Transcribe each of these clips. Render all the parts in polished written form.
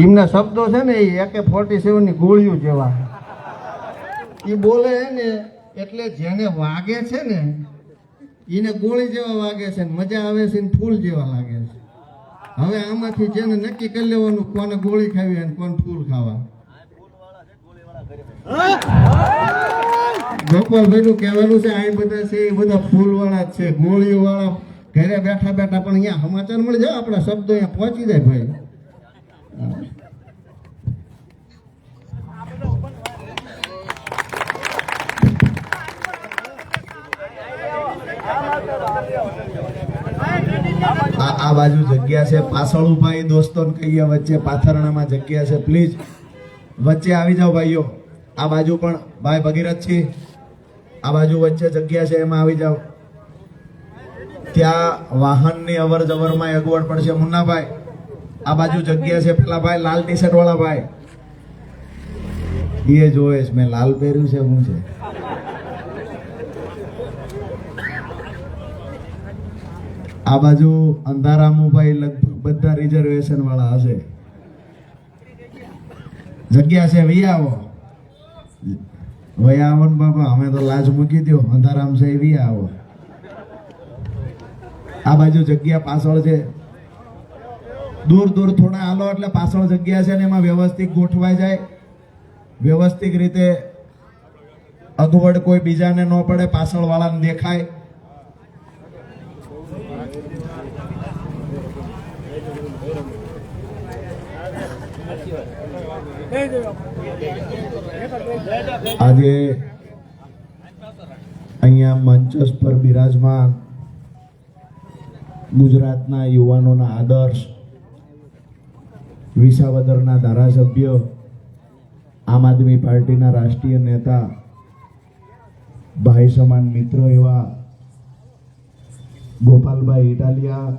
એમના શબ્દો છે ને એ AK-47 ની ગોળીઓ જેવા એ બોલે ને એટલે જેને વાગે છે ને એને ગોળી જેવા વાગે છે ને મજા આવે છે ને ફૂલ જેવા લાગે છે. હવે આમાંથી જેને નક્કી કરી લેવાનું કોને ગોળી ખાવી અને કોને ફૂલ ખાવા. ગોપાલભાઈ નું કહેવાનું છે આ બધા છે એ બધા ફૂલ વાળા જ છે, ગોળીઓ વાળા ઘરે બેઠા બેઠા પણ અહીંયા સમાચાર મળી જાય, આપણા શબ્દો અહીંયા પહોંચી જાય ભાઈ. આ બાજુ જગ્યા છે, પાછળ ભાઈ દોસ્તોને કહીએ વચ્ચે પાથરણામાં જગ્યા છે, પ્લીઝ વચ્ચે આવી જાઓ ભાઈઓ. આ બાજુ પણ ભાઈ ભગીરથજી આ બાજુ વચ્ચે જગ્યા છે એમાં આવી જાઓ. ત્યાં વાહનની અવર જવરમાં અગવડ પડશે. મુન્નાભાઈ આ બાજુ જગ્યા છે, પેલા ભાઈ લાલ ટી શર્ટ વાળા ભાઈ એ જોવે છે મેં લાલ પહેર્યું છે શું છે. આ બાજુ અંધારામુભાઈ લગભગ બધા રિઝર્વેશન વાળા હશે. જગ્યા છે વી આવો વયા આવો ને બાપા, અમે તો લાજ મૂકી દો. અંધારામ છે વી આવો. આ બાજુ જગ્યા પાછળ છે, દૂર દૂર થોડા હાલો એટલે પાછળ જગ્યા છે ને એમાં વ્યવસ્થિત ગોઠવાઈ જાય, વ્યવસ્થિત રીતે અગવડ કોઈ બીજાને ન પડે, પાછળ વાળાને દેખાય. આજે અહીંયા મંચસ પર બિરાજમાન ગુજરાતના યુવાનોના આદર્શ, વિસાવદરના ધારાસભ્ય, આમ આદમી પાર્ટીના રાષ્ટ્રીય નેતા, ભાઈ સમાન મિત્રો એવા ગોપાલભાઈ ઇટાલિયા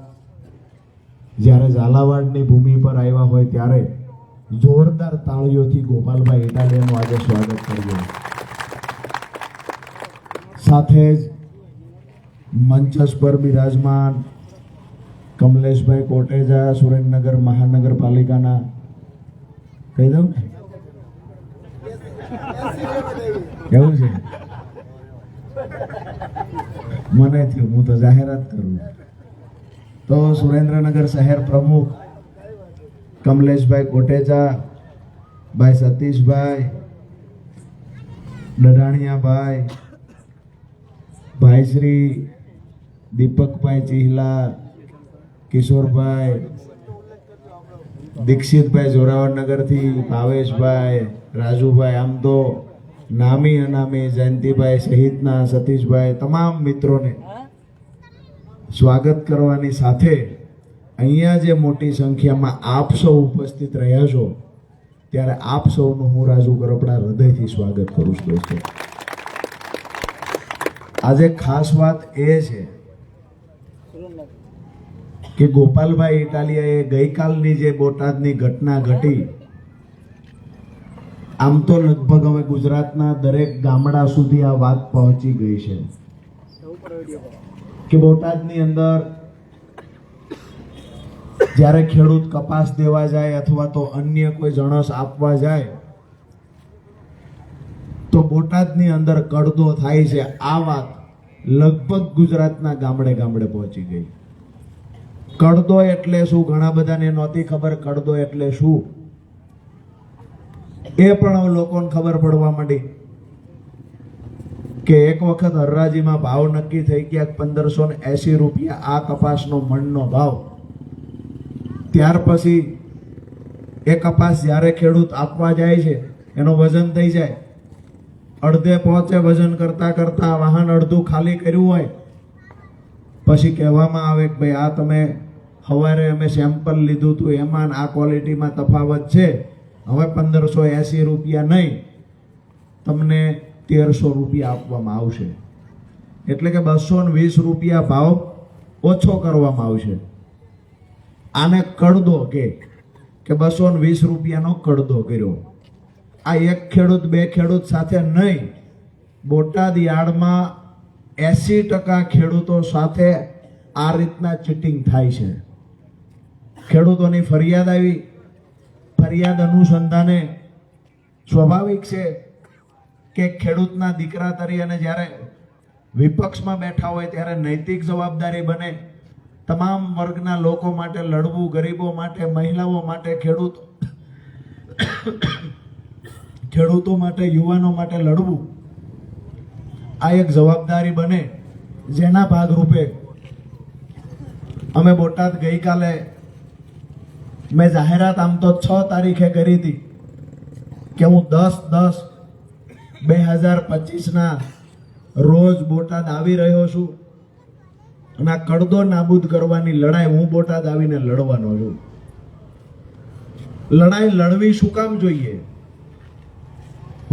જ્યારે ઝાલાવાડની ભૂમિ પર આવ્યા હોય ત્યારે જોરદાર તાળીઓથી ગોપાલભાઈ ઇટાલિયાનું આજે સ્વાગત કર્યું. સાથે જ મંચસ પર બિરાજમાન કમલેશભાઈ કોટેજા, સુરેન્દ્રનગર મહાનગરપાલિકાના કહી દઉં ને એવું છે મને થયું, હું તો જાહેરાત કરું. તો સુરેન્દ્રનગર શહેર પ્રમુખ કમલેશભાઈ કોટેચા, ભાઈ સતીશભાઈ ડડાણિયાભાઈ, ભાઈ શ્રી દીપકભાઈ ચિહલા, કિશોરભાઈ, દીક્ષિતભાઈ જોરાવરનગરથી, ભાવેશભાઈ, રાજુભાઈ, આમ તો નામી અનામી જયંતિભાઈ સહિતના સતીશભાઈ, તમામ મિત્રોને સ્વાગત કરવાની સાથે અહીંયા જે મોટી સંખ્યામાં આપ સૌ ઉપસ્થિત રહ્યા છો ત્યારે આપ સૌનું હું રાજુ કરપડા હૃદયથી સ્વાગત કરું છું. દોસ્તો આજે ખાસ વાત એ છે કે ગોપાલભાઈ ઇટાલિયાએ ગઈકાલની જે બોટાદની ઘટના ઘટી, આમ તો લગભગ હવે ગુજરાતના દરેક ગામડા સુધી આ વાત પહોંચી ગઈ છે કે બોટાદની અંદર જ્યારે ખેડૂત કપાસ દેવા જાય અથવા તો અન્ય કોઈ જણસ આપવા જાય તો બોટાદની અંદર કડદો થાય છે. આ વાત લગભગ ગુજરાતના ગામડે ગામડે પહોંચી ગઈ. કડદો એટલે શું ઘણા બધાને નહોતી ખબર. કડદો એટલે શું એ પણ લોકોને ખબર પડવા માંડી કે એક વખત હરરાજીમાં ભાવ નક્કી થઈ ગયા 1580 રૂપિયા આ કપાસનો મણનો ભાવ. ત્યાર પછી એ કપાસ જ્યારે ખેડૂત આપવા જાય છે એનો વજન થઈ જાય, અડધે પહોંચે, વજન કરતા કરતા વાહન અડધું ખાલી કર્યું હોય પછી કહેવામાં આવે કે ભાઈ આ તમે સવારે અમે સેમ્પલ લીધું હતું એમાં આ ક્વોલિટીમાં તફાવત છે, હવે 1580 રૂપિયા નહીં તમને 1300 રૂપિયા આપવામાં આવશે. એટલે કે 220 રૂપિયા ભાવ ઓછો કરવામાં આવશે. આને કડદો કે 220 રૂપિયાનો કડદો કર્યો. આ એક ખેડૂત બે ખેડૂત સાથે નહીં, બોટાદ યાર્ડમાં 80% ખેડૂતો સાથે આ રીતના ચીટિંગ થાય છે. ખેડૂતોની ફરિયાદ આવી, ફરિયાદ અનુસંધાને સ્વાભાવિક છે કે ખેડૂતના દીકરા તરીકે જ્યારે વિપક્ષમાં બેઠા હોય ત્યારે નૈતિક જવાબદારી બને તમામ વર્ગના લોકો માટે લડવું, ગરીબો માટે, મહિલાઓ માટે, ખેડૂતો માટે, યુવાનો માટે લડવું, આ એક જવાબદારી બને, જેના ભાગરૂપે અમે બોટાદ ગઈકાલે મેં જાહેરાત આમ તો 6 તારીખે કરી હતી કે હું 10/10/2025 રોજ બોટાદ આવી રહ્યો છું અને આ કડદો નાબૂદ કરવાની લડાઈ હું બોટાદ આવીને લડવાનો છું. લડાઈ લડવી શું કામ જોઈએ?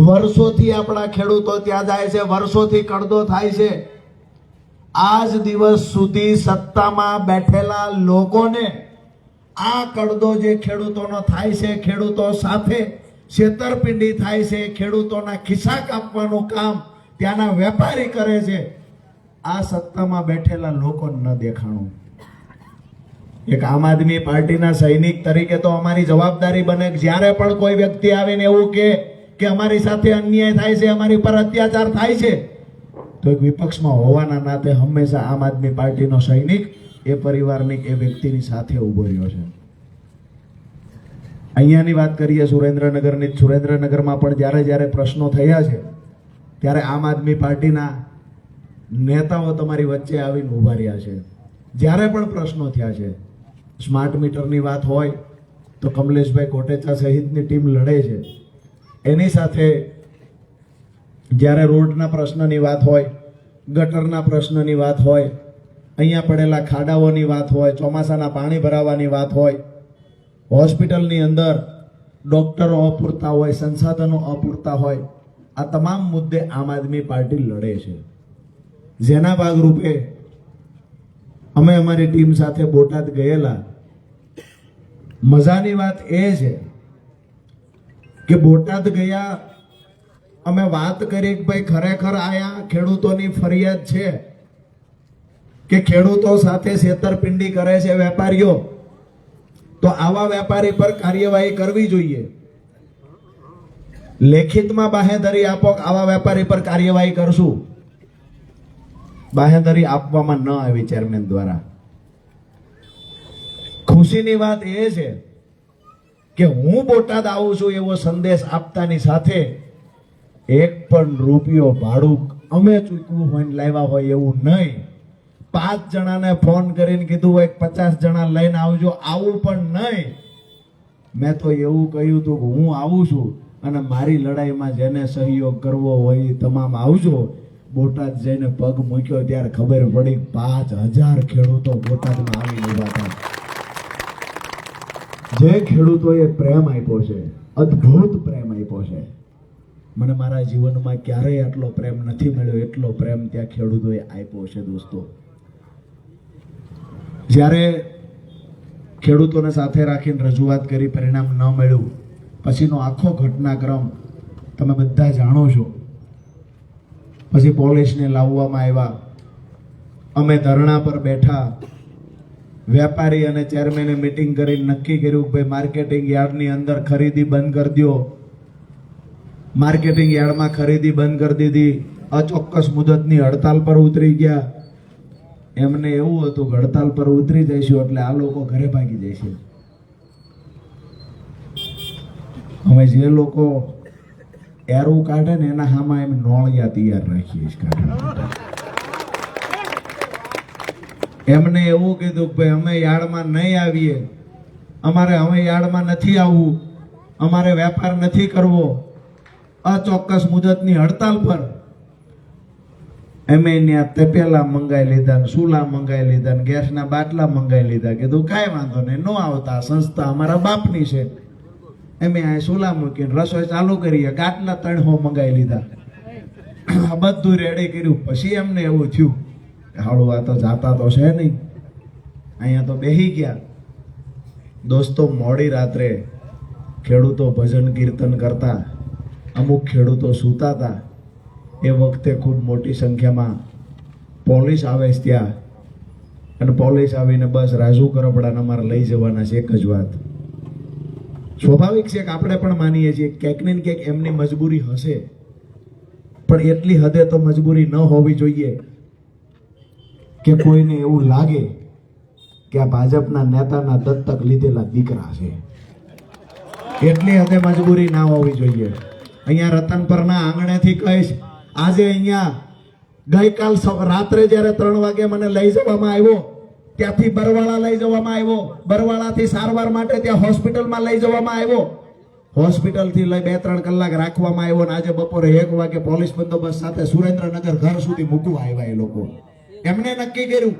વર્ષોથી આપણા ખેડૂતો ત્યાં જાય છે, વર્ષોથી કડદો થાય છે. આજ દિવસ સુધી સત્તામાં બેઠેલા લોકોને આ કડદો જે ખેડૂતોનો થાય છે, ખેડૂતો સાથે છેતરપિંડી થાય છે, ખેડૂતોના ખિસ્સા કાપવાનું કામ ત્યાંના વેપારી કરે છે, આ સત્તામાં બેઠેલા લોકો ન દેખાણું. એક આમ આદમી પાર્ટીના સૈનિક તરીકે તો અમારી જવાબદારી બને કે જ્યારે પણ કોઈ વ્યક્તિ આવીને એવું કે અમારી સાથે અન્યાય થાય છે, અમારી પર અત્યાચાર થાય છે, તો એક વિપક્ષમાં હોવાના નાતે હંમેશા આમ આદમી પાર્ટીનો સૈનિક એ પરિવારની, એ વ્યક્તિની સાથે ઊભો રહ્યો છે. અહીંયાની વાત કરીએ સુરેન્દ્રનગરની. સુરેન્દ્રનગરમાં પણ જ્યારે પ્રશ્નો થયા છે ત્યારે આમ આદમી પાર્ટીના નેતાઓ તમારી વચ્ચે આવીને ઊભા રહ્યા છે. જ્યારે પણ પ્રશ્નો થયા છે, સ્માર્ટ મીટરની વાત હોય તો કમલેશભાઈ કોટેચા સહિતની ટીમ લડે છે. એની સાથે જ્યારે રોડના પ્રશ્નની વાત હોય, ગટરના પ્રશ્નની વાત હોય, અહીંયા પડેલા ખાડાઓની વાત હોય, ચોમાસાના પાણી ભરાવાની વાત હોય, હોસ્પિટલની અંદર ડોક્ટરો અપૂરતા હોય, સંસાધનો અપૂરતા હોય, આ તમામ મુદ્દે આમ આદમી પાર્ટી લડે છે. જેના ભાગરૂપે અમે અમારી ટીમ સાથે બોટાદ ગયેલા. મજાની વાત એ છે કે બોટાદ ગયા, અમે વાત કરી કે ભાઈ ખરેખર આયા ખેડૂતોની ફરિયાદ છે કે ખેડૂતો સાથે છેતરપિંડી કરે છે વેપારીઓ, તો આવા વેપારી પર કાર્યવાહી કરવી જોઈએ. લેખિતમાં બાહેંધરી આપો કે આવા વેપારી પર કાર્યવાહી કરશું. બાહેંધરી આપવામાં ન આવી ચેરમેન દ્વારા. ખુશીની વાત એ છે કે હું બોટાદ આવું છું એવો સંદેશ આપતાની સાથે એક પણ રૂપિયો ભાડું અમે ચૂકવું હોય લાવ્યા હોય એવું નહીં. 5 જણાને ફોન કરીને કીધું હોય 50 જણા લઈને આવજો, આવું પણ નહીં. મેં તો એવું કહ્યું હતું કે હું આવું છું અને મારી લડાઈમાં જેને સહયોગ કરવો હોય એ તમામ આવજો. બોટાદ જઈને પગ મૂક્યો ત્યારે ખબર પડી 5000 ખેડૂતો બોટાદમાં આવીને ઉભા હતા. જે ખેડૂતોએ પ્રેમ આપ્યો છે, અદ્ભુત પ્રેમ આપ્યો છે. મને મારા જીવનમાં ક્યારેય આટલો પ્રેમ નથી મળ્યો, એટલો પ્રેમ ત્યાં ખેડૂતોએ આપ્યો છે. દોસ્તો, જ્યારે ખેડૂતોને સાથે રાખીને રજૂઆત કરી, પરિણામ ન મળ્યું, પછીનો આખો ઘટનાક્રમ તમે બધા જાણો છો. પછી પોલીસને લાવવામાં આવ્યા, અમે ધરણા પર બેઠા, વેપારી અને ચેરમેને મીટિંગ કરી નક્કી કર્યું કે ભાઈ માર્કેટિંગ યાર્ડની અંદર ખરીદી બંધ કરી દો. માર્કેટિંગ યાર્ડમાં ખરીદી બંધ કરી દીધી. અચોક્કસ મુદતની હડતાલ પર ઉતરી ગયા. એમને એવું હતું કે હડતાલ પર ઉતરી જઈશું એટલે આ લોકો ઘરે ભાગી જશે. અમે જે લોકો એરું કાઢે ને એના હામાં એમ નોળિયા તૈયાર રાખીએ છીએ. એમને એવું કીધું કે ભાઈ અમે યાર્ડમાં નહીં આવીએ, અમારે હવે યાર્ડમાં નથી આવવું, અમારે વેપાર નથી કરવો. અચોક્કસ મુદતની હડતાલ પર અમે ત્યાં તપેલા મંગાવી લીધા, સુલા મંગાવી લીધા, ગેસના બાટલા મંગાવી લીધા. કીધું કાંઈ વાંધો નહીં, ન આવતા, સંસ્થા અમારા બાપની છે. અમે આ સુલા મૂકીને રસોઈ ચાલુ કરીએ, ગાટલા 300 મંગાવી લીધા. બધું રેડી કર્યું. પછી એમને એવું થયું હાળું આ તો જાતા તો છે નહીં, અહીંયા તો બેહી ગયા. દોસ્તો, મોડી રાત્રે ખેડૂતો ભજન કીર્તન કરતા, અમુક ખેડૂતો સૂતા હતા. એ વખતે ખૂબ મોટી સંખ્યામાં પોલીસ આવે છે ત્યાં, અને પોલીસ આવીને બસ રાજુ કરપડાને અમારે લઈ જવાના છે. એક જ વાત, સ્વાભાવિક છે કે આપણે પણ માનીએ છીએ ક્યાંક ને ક્યાંક એમની મજબૂરી હશે, પણ એટલી હદે તો મજબૂરી ન હોવી જોઈએ કે કોઈને એવું લાગે કે આ ભાજપના નેતાના દત્તક લીધેલા દીકરા છે. એટલી હદે મજબૂરી ના હોવી જોઈએ. અહીંયા રતનપરના આંગણેથી કહીશ, આજે અહીંયા ગઈકાલ રાત્રે જ્યારે 3 વાગે મને લઈ જવામાં આવ્યો, ત્યાંથી બરવાળા લઈ જવામાં આવ્યો, બરવાળાથી સારવાર માટે ત્યાં હોસ્પિટલમાં લઈ જવામાં આવ્યો, હોસ્પિટલથી લઈ 2-3 કલાક રાખવામાં આવ્યો, અને આજે બપોરે 1 વાગે પોલીસ બંદોબસ્ત સાથે સુરેન્દ્રનગર ઘર સુધી મૂકવા આવ્યા. એ લોકો એમને નક્કી કર્યું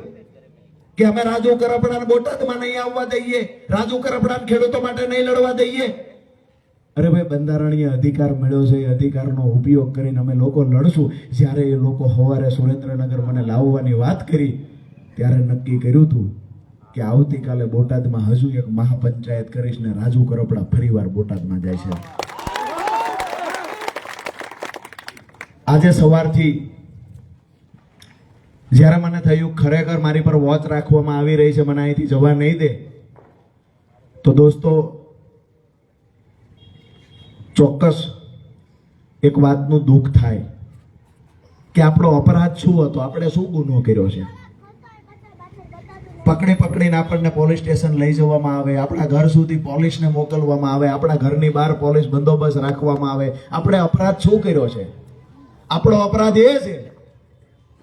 કે અમે રાજુ કરપડાને બોટાદમાં નહીં આવવા દઈએ, રાજુ કરપડાને ખેડૂતો માટે નહીં લડવા દઈએ. અરે ભાઈ, બંધારણીય અધિકાર મળ્યો છે, એ અધિકારનો ઉપયોગ કરીને અમે લોકો લડશું. જ્યારે એ લોકો સવારે સુરેન્દ્રનગર મને લાવવાની વાત કરી ત્યારે નક્કી કર્યું હતું કે આવતીકાલે બોટાદમાં હજુ એક મહાપંચાયત કરીશ ને રાજુ કરપડા ફરીવાર બોટાદમાં જાય છે. આજે સવારથી જ્યારે મને થયું ખરેખર મારી પર વોચ રાખવામાં આવી રહી છે, મને અહીંથી જવા નહીં દે, તો દોસ્તો ચોક્કસ એક વાતનું દુઃખ થાય કે આપણો અપરાધ શું હતો, આપણે શું ગુનો કર્યો છે. પકડીને આપણને પોલીસ સ્ટેશન લઈ જવામાં આવે, આપણા ઘર સુધી પોલીસને મોકલવામાં આવે, આપણા ઘરની બહાર પોલીસ બંદોબસ્ત રાખવામાં આવે. આપણે અપરાધ શું કર્યો છે? આપણો અપરાધ એ છે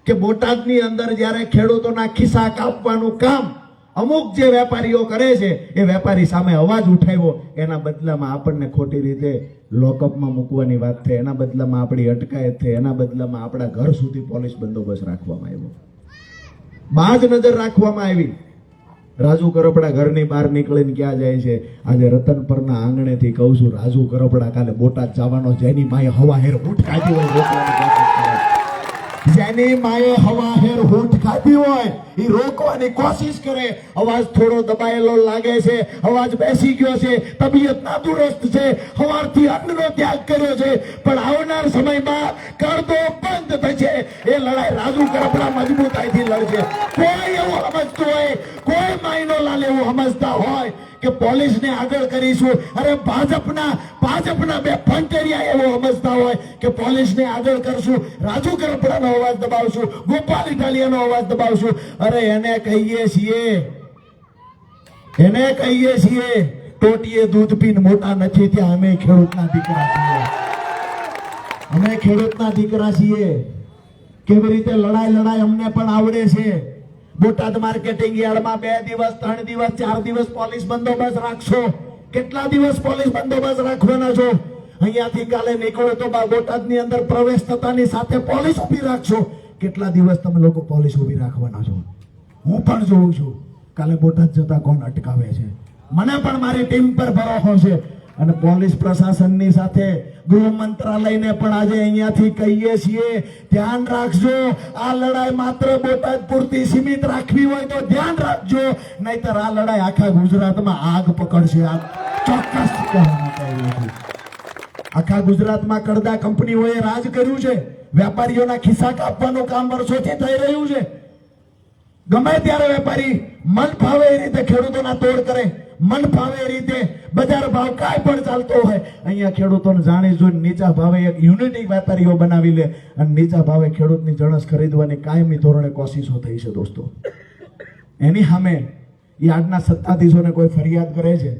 કે બોટાદની અંદર જ્યારે ખેડૂતોના ખિસ્સા કાપવાનું કામ અમુક જે વેપારીઓ કરે છે, એ વેપારી સામે અવાજ ઉઠાવ્યો, એના બદલામાં આપણને ખોટી રીતે લોકઅપમાં મૂકવાની વાત થઈ, એના બદલામાં આપણી અટકાયત થઈ, એના બદલામાં આપણા ઘર સુધી પોલીસ બંદોબસ્ત રાખવામાં આવ્યો, બાજ નજર રાખવામાં આવી. રાજુ કરપડા ઘરની બહાર નીકળીને ક્યાં જાય છે? આજે રતનપરના આંગણેથી કહું છું, રાજુ કરપડા કાલે બોટાદ જવાનો, જેની માએ હવાહેર ઊંટ કાઢી હોય રોકવાની કોશિશ કરે, જેની માએ હવાહેર ઊંટ કાઢી હોય એ રોકવાની કોશિશ કરે. અવાજ થોડો દબાયેલો લાગે છે, અવાજ બેસી ગયો છે, તબિયત નાદુરસ્ત છે, સવારથી અન્નનો ત્યાગ કર્યો છે, પણ આવનાર સમયમાં કરદો બંધ થશે. એ લડાઈ રાજુ કરપડા મજબૂતાઈથી લડશે. કોઈ એવું સમજતું હોય, કોઈ માયનો લાલ એવું સમજતા હોય કે પોલીસને આગળ કરીશું, અરે ભાજપના બે ફંટેરિયા એવું સમજતા હોય કે પોલીસને આગળ કરશું, રાજુ કરપડાનો અવાજ દબાવશું, ગોપાલ ઇટાલિયાનો અવાજ દબાવશું. અરે એને કહીએ છીએ ટોટીએ દૂધ પીને મોટા નથી ત્યાં. અમે ખેડૂતના દીકરા છીએ, કેવી રીતે લડાઈ અમને પણ આવડે છે. બોટાદ માર્કેટિંગ યાર્ડમાં 2 દિવસ 3 દિવસ 4 દિવસ પોલીસ બંદોબસ્ત રાખશો. કેટલા દિવસ પોલીસ બંદોબસ્ત રાખવાના છો? અહીંયાથી કાલે નીકળો તો બોટાદની અંદર પ્રવેશ થતાની સાથે પોલીસ ઊભી રાખશો. કેટલા દિવસ તમે લોકો પોલીસ ઊભી રાખવાના છો? હું પણ જોઉં છું કાલે બોટાદ જતા કોણ અટકાવે છે. મને પણ મારી ટીમ પર ભરોસો છે, અને પોલીસ પ્રશાસનની સાથે ગૃહ મંત્રાલયને પણ આજે અહીંયાથી કહીએ છીએ, ધ્યાન રાખજો. આ લડાઈ માત્ર બોટાદ પૂરતી સીમિત રાખવી હોય તો ધ્યાન રાખજો, નહીતર આ લડાઈ આખા ગુજરાતમાં આગ પકડશે. આ ચોક્કસ આખા ગુજરાતમાં કડદા કંપનીઓએ રાજ કર્યું છે. વેપારીઓના ખિસ્સા કાપવાનું કામ વર્ષોથી થઈ રહ્યું છે. ગમે ત્યારે વેપારી મન ફાવે એ રીતે ખેડૂતોના તોડ કરે, મન ફાવે એ રીતે બજાર ભાવ કાંઈ પણ ચાલતો હોય, અહીંયા ખેડૂતોને જાણી જોઈને નીચા ભાવે એક યુનિટી વેપારીઓ બનાવી લે, અને નીચા ભાવે ખેડૂતની જણસ ખરીદવાની કાયમી ધોરણે કોશિશો થઈ છે. દોસ્તો, એની સામે યાર્ડના સત્તાધીશોને કોઈ ફરિયાદ કરે છે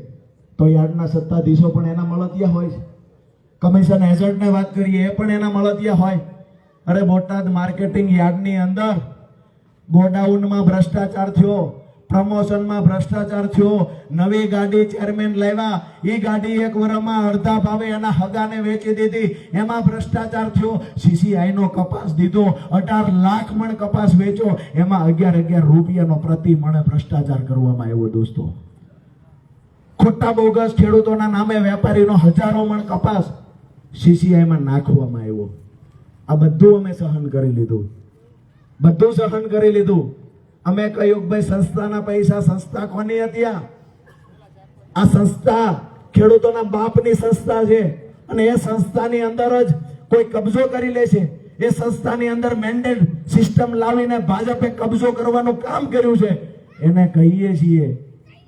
તો યાર્ડના સત્તાધીશો પણ એના મળતિયા હોય છે. કમિશન એજન્ટને વાત કરીએ, એ પણ એના મળતિયા હોય. અરે બોટાદ માર્કેટિંગ યાર્ડની અંદર ગોડાઉનમાં ભ્રષ્ટાચાર થયો, પ્રમોશનમાં ભ્રષ્ટાચાર થયો, નવી ગાડી ચેરમેન લાવ્યા, એ ગાડી 1 વર્ષમાં અડધા ભાવે એના હગાને વેચી દીધી, એમાં ભ્રષ્ટાચાર થયો. CCI નો કપાસ દીધો, 18 લાખ મણ કપાસ વેચો, એમાં 11 રૂપિયાનો પ્રતિ મણ ભ્રષ્ટાચાર કરવામાં આવ્યો. દોસ્તો, ખોટા બોગસ ખેડૂતોના નામે વેપારીનો હજારો મણ કપાસ CCI માં નાખવામાં આવ્યો. આ બધું અમે સહન કરી લીધું. અમે કહ્યું કે ભાઈ સંસ્થાના પૈસા, સંસ્થા કોની હતી? આ સંસ્થા ખેડૂતોના બાપની સંસ્થા છે, અને એ સંસ્થાની અંદર જ કોઈ કબજો કરી લે છે. એ સંસ્થાની અંદર મેન્ડેટ સિસ્ટમ લાવીને ભાજપે કબજો કરવાનું કામ કર્યું છે. એને કહીએ છીએ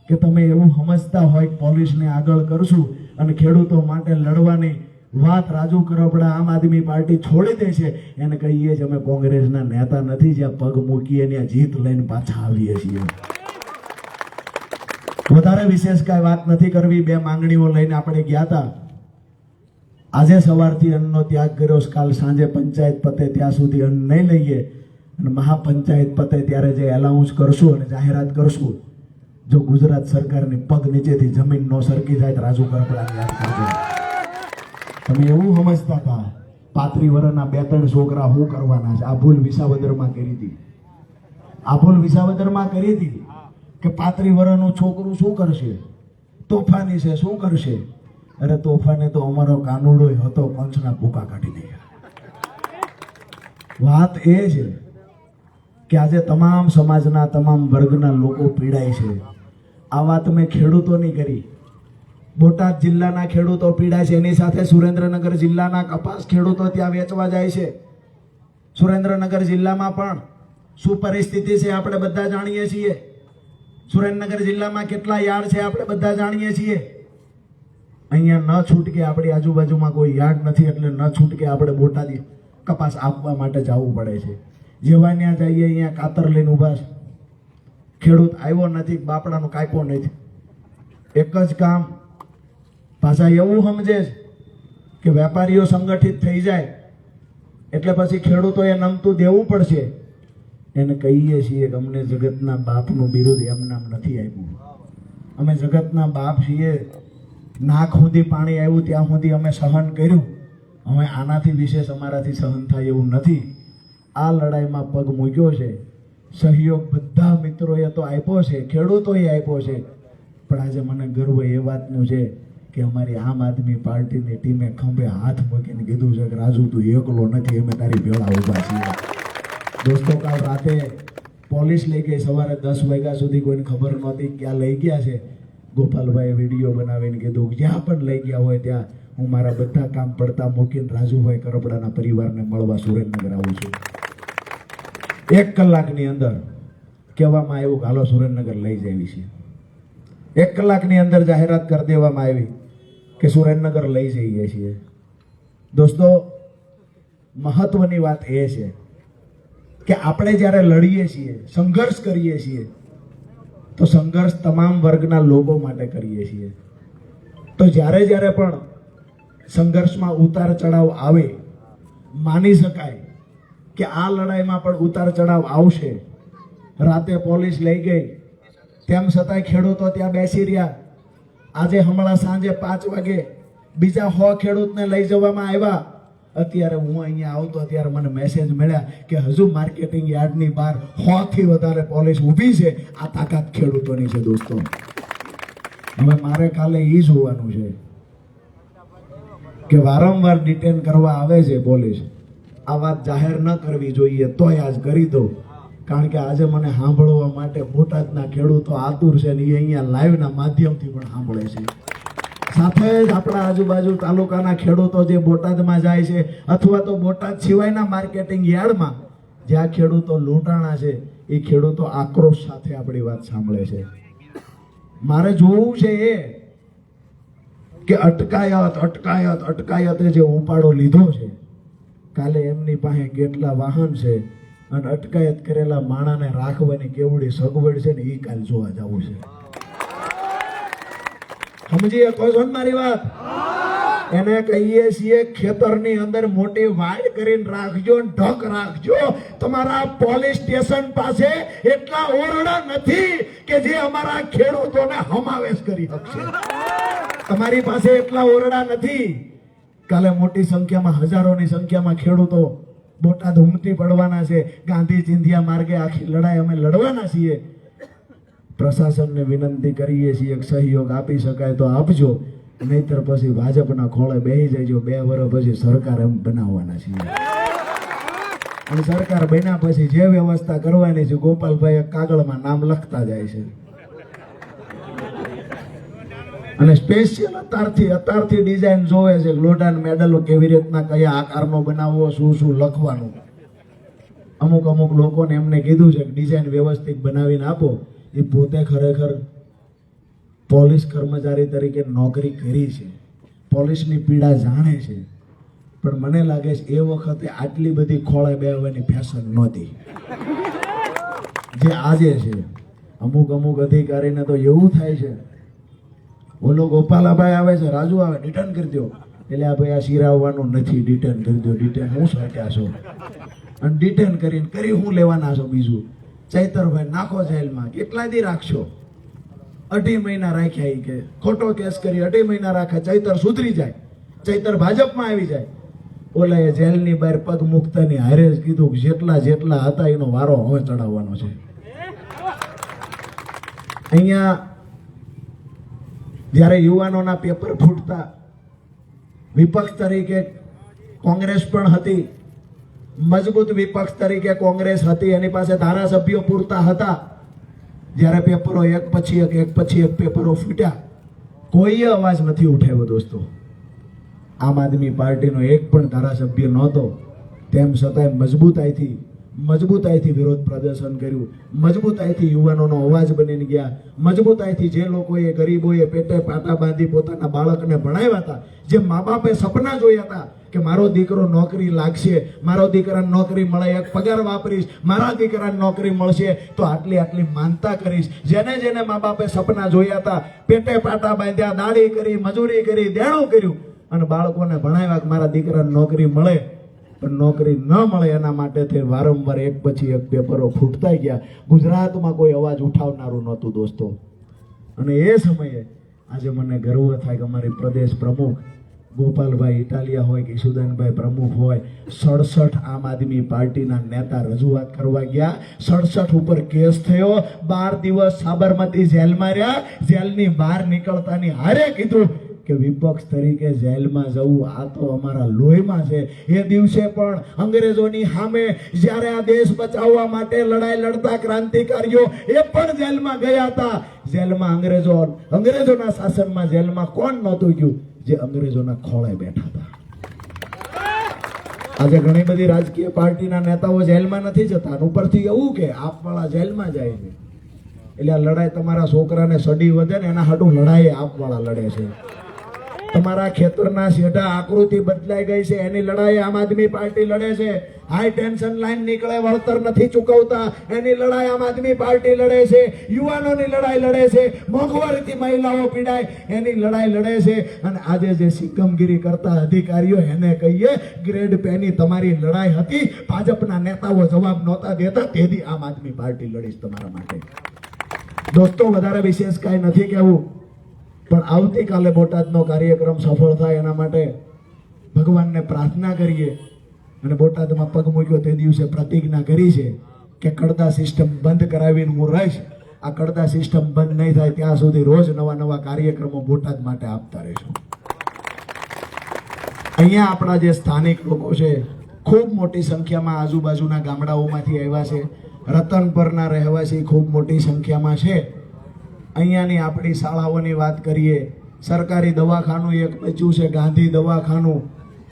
કે તમે એવું સમજતા હોય કે પોલીસને આગળ કરશું અને ખેડૂતો માટે લડવાની વાત રાજુ કરપડા આમ આદમી પાર્ટી છોડી દે છે, એને કહીએ છીએ અમે કોંગ્રેસના નેતા નથી, જ્યાં પગ મૂકીએ ત્યાં જીત લઈને પાછા આવીએ છીએ. વધારે વિશેષ કાંઈ વાત નથી કરવી. બે માંગણીઓ લઈને આપણે ગયા હતા. આજે સવારથી અન્નનો ત્યાગ કર્યો, કાલ સાંજે પંચાયત પતે ત્યાં સુધી અન્ન નહીં લઈએ અને મહાપંચાયત પતે ત્યારે જે એલાઉન્સ કરશું અને જાહેરાત કરશું, જો ગુજરાત સરકારની પગ નીચેથી જમીન નો સરકી જાય તો રાજુ કરપડાને યાદ કરજો. તમે એવું સમજતા હતા 35 વર્ષના 2-3 છોકરા શું કરવાના છે? આ ભૂલ વિસાવદરમાં કરી હતી. આ ભૂલ વિસાવદરમાં કરી હતી કે 35 વર્ષનું છોકરું શું કરશે? તોફાની છે, શું કરશે? અરે તોફાને તો અમારો કાનુડો હતો, પંચના ભૂકા કાઢી દીધા. વાત એ છે કે આજે તમામ સમાજના તમામ વર્ગના લોકો પીડાય છે. આ વાત મેં ખેડૂતોની કરી. બોટાદ જિલ્લાના ખેડૂતો પીડાય છે, એની સાથે સુરેન્દ્રનગર જિલ્લાના કપાસ ખેડૂતો ત્યાં વેચવા જાય છે. સુરેન્દ્રનગર જિલ્લામાં પણ શું પરિસ્થિતિ છે આપણે બધા જાણીએ છીએ. સુરેન્દ્રનગર જિલ્લામાં કેટલા યાર્ડ છે આપણે બધા જાણીએ છીએ. અહીંયા ન છૂટકે આપણી આજુબાજુમાં કોઈ યાર્ડ નથી, એટલે ન છૂટકે આપણે બોટાદી કપાસ આપવા માટે જવું પડે છે. જેવા ત્યાં જઈએ અહીંયા કાતર લઈને ઊભા છે. ખેડૂત આવ્યો નથી, બાપડાનું કાપ્યો નથી, એક જ કામ. પાછા એવું સમજે છે કે વેપારીઓ સંગઠિત થઈ જાય એટલે પછી ખેડૂતોએ નમતું દેવું પડશે. એને કહીએ છીએ કે અમને જગતના બાપનું બિરુદ એમ નામ નથી આપ્યું. અમે જગતના બાપ છીએ. નાક સુધી પાણી આવ્યું ત્યાં સુધી અમે સહન કર્યું. હવે આનાથી વિશેષ અમારાથી સહન થાય એવું નથી. આ લડાઈમાં પગ મૂક્યો છે. સહયોગ બધા મિત્રોએ તો આપ્યો છે, ખેડૂતોએ આપ્યો છે. પણ આજે મને ગર્વ એ વાતનું છે કે અમારી આમ આદમી પાર્ટીની ટીમે ખંભે હાથ મૂકીને કીધું છે કે રાજુ તું એકલો નથી, અમે તારી ભેળા ઊભા છીએ. દોસ્તો, કાલ રાતે પોલીસ લઈ ગઈ, સવારે 10 વાગ્યા સુધી કોઈને ખબર નહોતી ક્યાં લઈ ગયા છે. ગોપાલભાઈએ વિડીયો બનાવીને કીધું જ્યાં પણ લઈ ગયા હોય ત્યાં હું મારા બધા કામ પડતા મૂકીને રાજુભાઈ કરપડાના પરિવારને મળવા સુરેન્દ્રનગર આવું છું. 1 કલાકની અંદર કહેવામાં આવ્યું કે હાલો સુરેન્દ્રનગર લઈ જવી છે. 1 કલાકની અંદર જાહેરાત કરી દેવામાં આવી કે સુરેન્દ્રનગર લઈ જઈએ છીએ. દોસ્તો, મહત્વની વાત એ છે કે આપણે જ્યારે લડીએ છીએ, સંઘર્ષ કરીએ છીએ, તો સંઘર્ષ તમામ વર્ગના લોકો માટે કરીએ છીએ. તો જ્યારે જ્યારે પણ સંઘર્ષમાં ઉતાર ચઢાવ આવે, માની શકાય કે આ લડાઈમાં પણ ઉતાર ચઢાવ આવશે. રાતે પોલીસ લઈ ગઈ, તેમ છતાંય ખેડૂતો ત્યાં બેસી રહ્યા. આજે હમણાં સાંજે 5 વાગે બીજા 100 ખેડૂતને લઈ જવામાં આવ્યા. અત્યારે હું અહીંયા આવતો ત્યારે મને મેસેજ મળ્યા કે હજુ માર્કેટિંગ યાર્ડની બહાર 100 થી વધારે પોલીસ ઊભી છે. આ તાકાત ખેડૂતોની છે દોસ્તો. હવે મારે કાલે એ જોવાનું છે કે વારંવાર ડિટેન કરવા આવે છે પોલીસ. આ વાત જાહેર ન કરવી જોઈએ, તોય આજ કરી દો. કારણ કે આજે મને સાંભળવા માટે બોટાદના ખેડૂતો આતુર છે ને એ અહીંયા લાઈવના માધ્યમથી પણ સાંભળે છે. સાથે જ આપણા આજુબાજુ તાલુકાના ખેડૂતો જે બોટાદમાં જાય છે અથવા તો બોટાદ સિવાયના માર્કેટિંગ યાર્ડમાં જ્યાં ખેડૂતો લૂંટાણા છે, એ ખેડૂતો આક્રોશ સાથે આપણી વાત સાંભળે છે. મારે જોવું છે એ કે અટકાયતે જે ઉપાડો લીધો છે, કાલે એમની પાસે કેટલા વાહન છે અને અટકાયત કરેલા માણાને રાખવાની કેવડી સગવડ છે ને એ કાલ જોવા જવું છે. સમજી શકો છો ને મારી વાત? એને કહીએ છીએ ખેતરની અંદર મોટી વાડ કરીને રાખજો, ઢક રાખજો. તમારા પોલીસ સ્ટેશન પાસે એટલા ઓરડા નથી કે જે અમારા ખેડૂતોને સમાવેશ કરી શકશે. તમારી પાસે એટલા ઓરડા નથી. કાલે મોટી સંખ્યામાં, હજારોની સંખ્યામાં ખેડૂતો બોટાદ ઉમટી પડવાના છે. ગાંધી ચિંધ્યા માર્ગે આખી લડાઈ અમે લડવાના છીએ. પ્રશાસનને વિનંતી કરીએ છીએ કે સહયોગ આપી શકાય તો આપજો, નહીતર પછી ભાજપના ખોળે બેસી જજો. 2 વર્ષ પછી સરકાર એમ બનાવવાના છીએ અને સરકાર બન્યા પછી જે વ્યવસ્થા કરવાની છે ગોપાલભાઈ કાગળમાં નામ લખતા જાય છે. અને સ્પેશિયલ અત્યારથી ડિઝાઇન જોવે છે. લોટા મેડલો કેવી રીતના કયા આકારનો બનાવવો, શું શું લખવાનું. અમુક લોકોને એમને કીધું છે કે ડિઝાઇન વ્યવસ્થિત બનાવીને આપો. એ પોતે ખરેખર પોલીસ કર્મચારી તરીકે નોકરી કરી છે, પોલીસની પીડા જાણે છે, પણ મને લાગે છે એ વખતે આટલી બધી ખોળે બેહવાની ફેશન નહોતી જે આજે છે. અમુક અધિકારીને તો એવું થાય છે, બોલો ગોપાલાભાઈ આવે છે, રાજુ આવે, ડિટેન કરી દો. એટલે આ ભાઈ આ શિરાવવાનું નથી, ડિટેન કરી દો. ડિટેન હું સાટ્યા છો અને ડિટેન કરી હું લેવાના છો? બીજું ચૈતરભાઈ નાખો જેલમાં. કેટલા દી રાખશો? 2.5 મહિના રાખ્યા. ઈ કે ખોટો કેસ કરી 2.5 મહિના રાખ્યા. ચૈતર સુધરી જાય, ચૈતર ભાજપમાં આવી જાય. ઓલા જેલની બહાર પગ મૂકતાની હારે જ કીધું કે જેટલા હતા એનો વારો હવે ચડાવવાનો છે. અહીંયા જ્યારે યુવાનોના પેપર ફૂટતા વિપક્ષ તરીકે કોંગ્રેસ પણ હતી, મજબૂત વિપક્ષ તરીકે કોંગ્રેસ હતી, એની પાસે ધારાસભ્યો પૂરતા હતા. જ્યારે પેપરો એક પછી એક પેપરો ફૂટ્યા, કોઈએ અવાજ નથી ઉઠાવ્યો દોસ્તો. આમ આદમી પાર્ટીનો એક પણ ધારાસભ્ય નહોતો, તેમ છતાંય મજબૂતાઈથી વિરોધ પ્રદર્શન કર્યું, મજબૂતાઈથી યુવાનોનો અવાજ બનીને ગયા, મજબૂતાઈથી જે લોકોએ ગરીબોએ પેટે પાટા બાંધી પોતાના બાળકને ભણાવ્યા હતા, જે મા બાપે સપના જોયા હતા કે મારો દીકરો નોકરી લાગશે, મારો દીકરાને નોકરી મળે, એક પગાર વાપરીશ, મારા દીકરાને નોકરી મળશે તો આટલી માનતા કરીશ. જેને મા બાપે સપના જોયા હતા, પેટે પાટા બાંધ્યા, દાડી કરી, મજૂરી કરી, દેણું કર્યું અને બાળકોને ભણાવ્યા કે મારા દીકરાને નોકરી મળે, પણ નોકરી ન મળે એના માટે તે વારંવાર એક પછી એક પેપરો ફૂટતા ગયા. ગુજરાતમાં કોઈ અવાજ ઉઠાવનારું નહોતું દોસ્તો. અને એ સમયે આજે મને ગર્વ થાય કે અમારી પ્રદેશ પ્રમુખ ગોપાલભાઈ ઇટાલિયા હોય કે ઈશુદાનભાઈ પ્રમુખ હોય, 67 આમ આદમી પાર્ટીના નેતા રજૂઆત કરવા ગયા. 67 ઉપર કેસ થયો, 12 દિવસ સાબરમતી જેલમાં રહ્યા. જેલની બહાર નીકળતાની હારે કીધું કે વિપક્ષ તરીકે જેલમાં જવું આ તો અમારા લોહીમાં છે. એ દિવસે પણ અંગ્રેજોની સામે જ્યારે આ દેશ બચાવવા માટે લડાઈ લડતા ક્રાંતિકારીઓ એ પણ જેલમાં ગયા હતા. જેલમાં અંગ્રેજોના શાસનમાં જેલમાં કોણ નહોતું ગયું? જે અંગ્રેજોના ખોળે બેઠા હતા. આજે ઘણી બધી રાજકીય પાર્ટીના નેતાઓ જેલમાં નથી જતા, ઉપરથી એવું કે આપવાળા જેલમાં જાય છે. એટલે આ લડાઈ તમારા છોકરાને સડી વધે ને એના હાટું લડાઈ આપવાળા લડે છે. તમારા ખેતરના શેઢા આકૃતિ બદલાઈ ગઈ છે, એની લડાઈ આમ આદમી પાર્ટી લડે છે. હાઈ ટેન્શન લાઈન નીકળે, વળતર નથી ચૂકવતા, એની લડાઈ આમ આદમી પાર્ટી લડે છે. યુવાનોની લડાઈ લડે છે, મોંઘવારીથી મહિલાઓ પીડાય એની લડાઈ લડે છે. અને આજે જે સિકમગીરી કરતા અધિકારીઓ એને કહીએ ગ્રેડ પેની તમારી લડાઈ હતી, ભાજપના નેતાઓ જવાબ નહોતા દેતા, તેથી આમ આદમી પાર્ટી લડીશ તમારા માટે. દોસ્તો વધારે વિશેષ કાંઈ નથી કહેવું, પણ આવતીકાલે બોટાદનો કાર્યક્રમ સફળ થાય એના માટે ભગવાનને પ્રાર્થના કરીએ. અને બોટાદમાં પગ મૂક્યો તે દિવસે પ્રતિજ્ઞા કરી છે કે કડદા સિસ્ટમ બંધ કરાવીને હું રહીશ. આ કડદા સિસ્ટમ બંધ નહીં થાય ત્યાં સુધી રોજ નવા કાર્યક્રમો બોટાદ માટે આપતા રહીશું. અહીંયા આપણા જે સ્થાનિક લોકો છે, ખૂબ મોટી સંખ્યામાં આજુબાજુના ગામડાઓમાંથી આવ્યા છે. રતનપરના રહેવાસી ખૂબ મોટી સંખ્યામાં છે. અહીંયાની આપણી શાળાઓની વાત કરીએ, સરકારી દવાખાનું એક બચ્યું છે, ગાંધી દવાખાનું.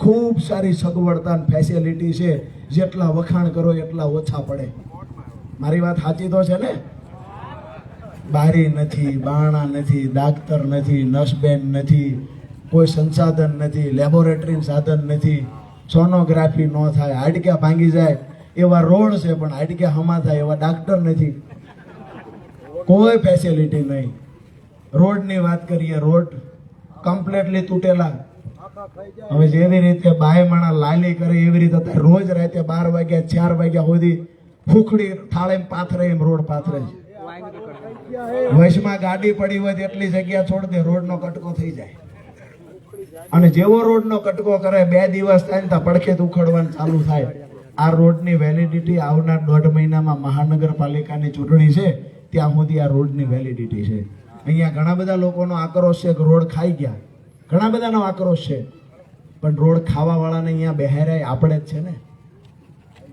ખૂબ સારી સગવડતા ફેસિલિટી છે, જેટલા વખાણ કરો એટલા ઓછા પડે. મારી વાત સાચી તો છે ને? બારી નથી, બારણા નથી, ડાક્ટર નથી, નર્સબેન નથી, કોઈ સંસાધન નથી, લેબોરેટરી સાધન નથી, સોનોગ્રાફી ન થાય, હાડક્યા ભાંગી જાય એવા રોડ છે, પણ હાડક્યા હમા થાય એવા ડાક્ટર નથી, કોઈ ફેસિલિટી નહીં. રોડની વાત કરીએ, રોડ કમ્પ્લીટલી તૂટેલા. હવે જેવી રીતે બાયમાણા લાલી કરે એવી રીતે અત્યારે રોજ રાતે 12 વાગ્યા 4 વાગ્યા સુધી ફૂકડી થાળે પાથરે એમ રોડ પાથરે છે. વચમાં ગાડી પડી હોય એટલી જગ્યા છોડ દે, રોડનો કટકો થઈ જાય. અને જેવો રોડનો કટકો કરે 2 દિવસ થાય ને પડખે ઉખડવાનું ચાલુ થાય. આ રોડની વેલિડિટી આવનાર 1.5 મહિનામાં મહાનગરપાલિકાની ચૂંટણી છે ત્યાં સુધી આ રોડની વેલિડિટી છે. અહીંયા ઘણા બધા લોકોનો આક્રોશ છે કે રોડ ખાઈ ગયા, ઘણા બધાનો આક્રોશ છે, પણ રોડ ખાવા વાળાને અહીંયા બેહાર્યા આપણે જ છે ને.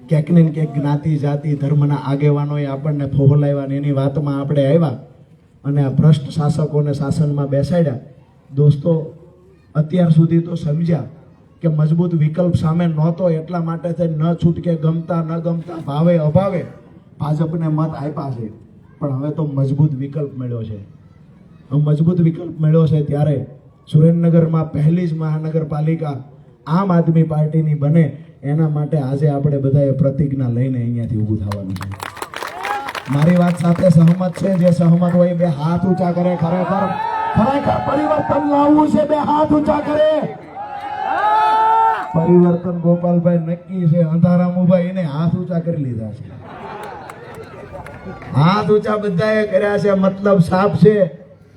ક્યાંક ને ક્યાંક જ્ઞાતિ જાતિ ધર્મના આગેવાનોએ આપણને ફોહલાવ્યા ને એની વાતમાં આપણે આવ્યા અને આ ભ્રષ્ટ શાસકોને શાસનમાં બેસાડ્યા. દોસ્તો અત્યાર સુધી તો સમજ્યા કે મજબૂત વિકલ્પ સામે નહોતો, એટલા માટે થઈ ન છૂટકે ગમતા ન ગમતા ભાવે અભાવે ભાજપને મત આપ્યા છે. પણ હવે તો મજબૂત વિકલ્પ મળ્યો છે, મજબૂત વિકલ્પ મળ્યો છે ત્યારે સુરેન્દ્રનગરમાં પહેલી જ મહાનગરપાલિકા આમ આદમી પાર્ટીની બને એના માટે આજે આપણે બધાએ પ્રતિજ્ઞા લઈને અહીંયાથી ઊભું થવાનું છે. મારી વાત સાથે સહમત છે? જે સહમત હોય બે હાથ ઊંચા કરે. ખરેખર પરિવર્તન લાવવું છે, બે હાથ ઊંચા કરે. પરિવર્તન ગોપાલભાઈ નક્કી છે. અંધારામ ઉભા એને હાથ ઊંચા કરી લીધા છે. હાથ ઊંચા બધાએ કર્યા છે. મતલબ સાફ છે.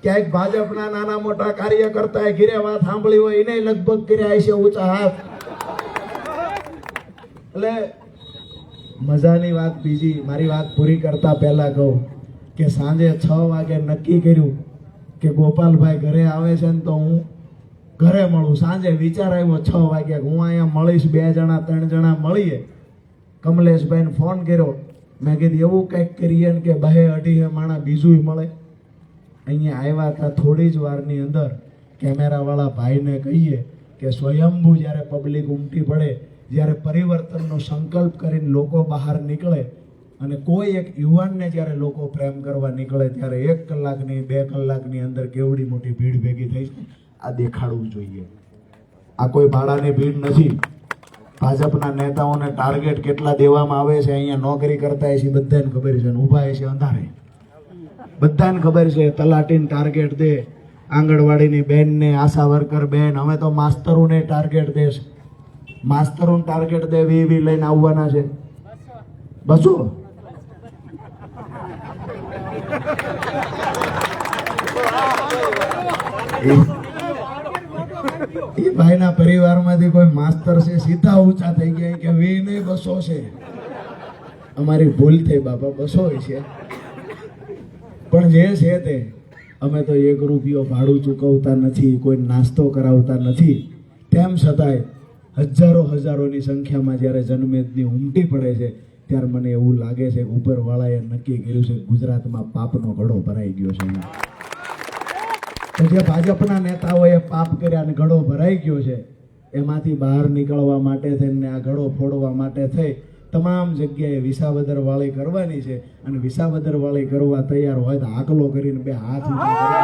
ક્યાંક ભાજપના નાના મોટા કાર્યકર્તાએ ઘીરે વાત સાંભળી હોય એને લગભગ કર્યા છે ઊંચા હાથ. એટલે મજાની વાત બીજી, મારી વાત પૂરી કરતા પહેલા કહું કે સાંજે 6 વાગે નક્કી કર્યું કે ગોપાલભાઈ ઘરે આવે છે ને તો હું ઘરે મળું. સાંજે વિચાર આવ્યો 6 વાગે હું અહીંયા મળીશ, 2 જણા 3 જણા મળીએ. કમલેશભાઈને ફોન કર્યો, મેં કીધું એવું કંઈક કરીએ ને કે 2-2.5 માણા બીજું મળે. અહીંયા આવ્યા હતા થોડી જ વારની અંદર કેમેરાવાળા ભાઈને કહીએ કે સ્વયંભૂ જ્યારે પબ્લિક ઉમટી પડે, જ્યારે પરિવર્તનનો સંકલ્પ કરીને લોકો બહાર નીકળે અને કોઈ એક યુવાનને જ્યારે લોકો પ્રેમ કરવા નીકળે ત્યારે 1 કલાકની 2 કલાકની અંદર કેવડી મોટી ભીડ ભેગી થઈ છે આ દેખાડવું જોઈએ. આ કોઈ ભાડાની ભીડ નથી. ભાજપના નેતાઓને ટાર્ગેટ કેટલા દેવામાં આવે છે અહીંયા નોકરી કરતા છે બધાને ખબર છે, ઊભા છે અંધારે બધાને ખબર છે. તલાટીને ટાર્ગેટ દે, આંગણવાડીની બેનને, આશા વર્કર બેન, હવે તો માસ્તરોને ટાર્ગેટ દે છે. માસ્તરોને ટાર્ગેટ દે, વી લઈને આવવાના છે. બસો એ ભાઈના પરિવારમાંથી કોઈ માસ્તર છે સીધા ઊંચા થઈ ગયા કે વી નહીં 200 છે. અમારી ભૂલ થઈ બાપા, 200 છે. પણ જે છે તે અમે તો 1 રૂપિયો ભાડું ચૂકવતા નથી, કોઈ નાસ્તો કરાવતા નથી. તેમ છતાંય હજારોની સંખ્યામાં જ્યારે જનમેદની ઉમટી પડે છે ત્યારે મને એવું લાગે છે કે ઉપરવાળાએ નક્કી કર્યું છે ગુજરાતમાં પાપનો ઘડો ભરાઈ ગયો છે. તો જે ભાજપના નેતાઓએ પાપ કર્યા અને ઘડો ભરાઈ ગયો છે એમાંથી બહાર નીકળવા માટે થઈને આ ઘડો ફોડવા માટે થઈ તમામ જગ્યાએ વિસાવદર વાળી કરવાની છે. અને વિસાવદર વાળી કરવા તૈયાર હોય તો આકલો કરીને 2 હાથ ઊંચા કરી.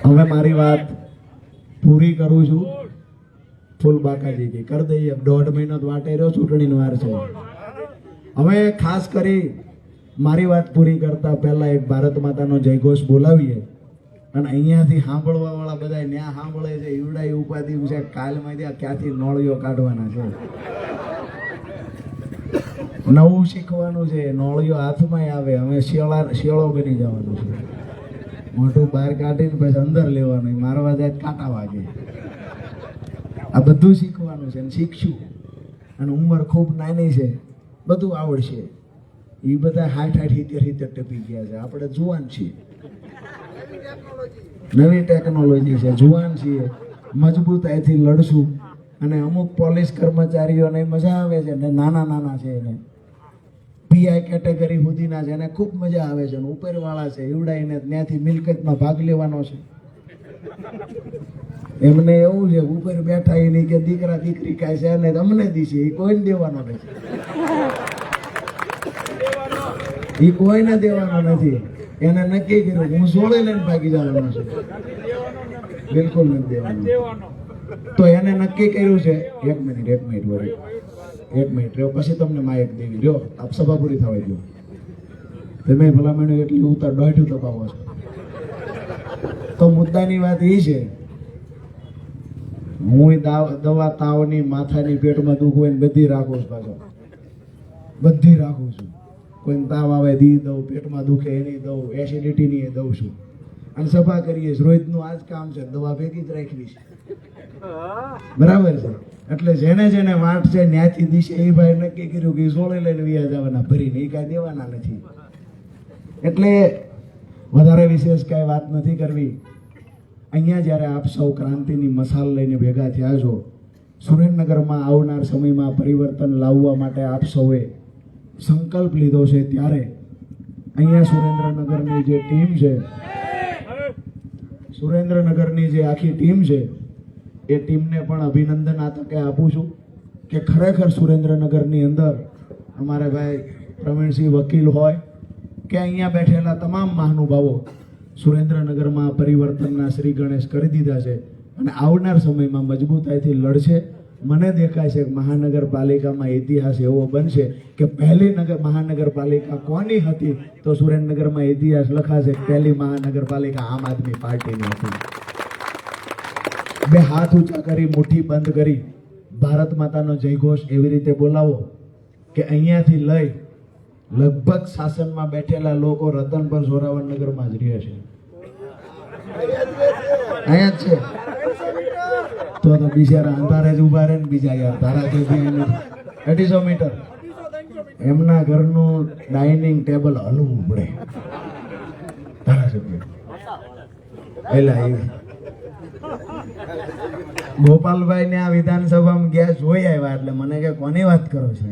હવે મારી વાત પૂરી કરું છું. ફૂલ બાકાજી કી કરી દઈએ. 1.5 મહિનો વાટે રહ્યો, ચૂંટણીનો વાર છે. હવે ખાસ કરી મારી વાત પૂરી કરતા પહેલા એક ભારત માતાનો જયઘોષ બોલાવીએ અને અહીંયાથી સાંભળવા વાળા બધા ન્યા સાંભળે છે. ઈવડાઈ ઉપાધિ છે કાલમાં ત્યાં ક્યાંથી નોળીઓ કાઢવાના છે. નવું શીખવાનું છે. નોળીઓ હાથમાં આવે. હવે શિયાળો બની જવાનું છે. મોઢું બહાર કાઢીને પછી અંદર લેવાનું, મારવા જાય કાંટા વાગે. આ બધું શીખવાનું છે અને શીખશું. અને ઉંમર ખૂબ નાની છે, બધું આવડશે. એ બધા 60-70 ટપી ગયા છે. આપણે જુવાન છીએ, નવી ટેકનોલોજી છે, જુવાન છીએ, મજબૂતાઈથી લડશું. અને અમુક પોલીસ કર્મચારીઓને મજા આવે છે ને નાના છે એને પીઆઈ કેટેગરી સુધીના છે એને ખૂબ મજા આવે છે. ઉપરવાળા છે ઈવડાઈને ત્યાંથી મિલકતમાં ભાગ લેવાનો છે. એમને એવું છે ઉપર બેઠા એ નહીં કે દીકરા દીકરી કાંઈ છે ને અમને દીશે, એ કોઈને દેવાનો નથી. એ કોઈને દેવાનો નથી. એને નક્કી કર્યું હું સોળે લઈને ભાગી જવાનો છું, બિલકુલ નથી દેવાનો. તો એને નક્કી કર્યું છે. એક મિનિટ રહ્યો, પછી તમને માયક દેવી રહ્યો. આપ સભા પૂરી થવા દો. તમે ભલામણ એટલી ઉતાર દોઢું દબાવો છો. તો મુદ્દાની વાત એ છે, હું દવા તાવની, માથાની, પેટમાં દુખ હોય ને બધી રાખું છું. પાછો બધી રાખું છું. કોઈને તાવ આવે દી દઉં, પેટમાં દુખે એની દઉં, એસિડિટીની એ દઉં છું. અને સભા કરીએ રોજનું આ જ કામ છે, દવા ભેગી જ રાખવી છે. બરાબર છે. એટલે જેને વાંટ છે ન્યાથી દિશે એ ભાઈ નક્કી કર્યું કે સોળે લઈને વ્યા જવાના, ભરીને એ કાંઈ દેવાના નથી. એટલે વધારે વિશેષ કાંઈ વાત નથી કરવી. અહીંયા જ્યારે આપ સૌ ક્રાંતિની મસાલ લઈને ભેગા થયા છો, સુરેન્દ્રનગરમાં આવનાર સમયમાં પરિવર્તન લાવવા માટે આપ સૌએ સંકલ્પ લીધો છે, ત્યારે અહીંયા સુરેન્દ્રનગરની જે ટીમ છે, સુરેન્દ્રનગરની જે આખી ટીમ છે એ ટીમને પણ અભિનંદન આ તકે આપું છું. કે ખરેખર સુરેન્દ્રનગરની અંદર અમારે ભાઈ પ્રવીણસિંહ વકીલ હોય કે અહીંયા બેઠેલા તમામ મહાનુભાવો સુરેન્દ્રનગરમાં પરિવર્તનના શ્રી ગણેશ કરી દીધા છે અને આવનાર સમયમાં મજબૂતાઈથી લડશે. મને દેખાય છે કે મહાનગરપાલિકામાં ઇતિહાસ એવો બનશે કે પહેલી મહાનગરપાલિકા કોની હતી તો સુરેન્દ્રનગરમાં ઇતિહાસ લખાશે કે પહેલી મહાનગરપાલિકા આમ આદમી પાર્ટીની હતી. બે હાથ ઊંચા કરી મુઠ્ઠી બંધ કરી ભારત માતાનો જયઘોષ એવી રીતે બોલાવો કે અહીંયાથી લઈ લગભગ શાસનમાં બેઠેલા લોકો રતનપર જોરાવરનગરમાં જ રહે છે. અહીંયા જ છે તો બિચારા અંધારે જ ઉભા રહે ને બીજા યાર ધારાસભ્ય 250 મીટર એમના ઘરનું ડાઇનિંગ ટેબલ હલવું પડે ધારાસભ્ય. એલા એ ગોપાલભાઈ ને આ વિધાનસભામાં ગયા જોઈ આવ્યા એટલે મને કે કોની વાત કરો છો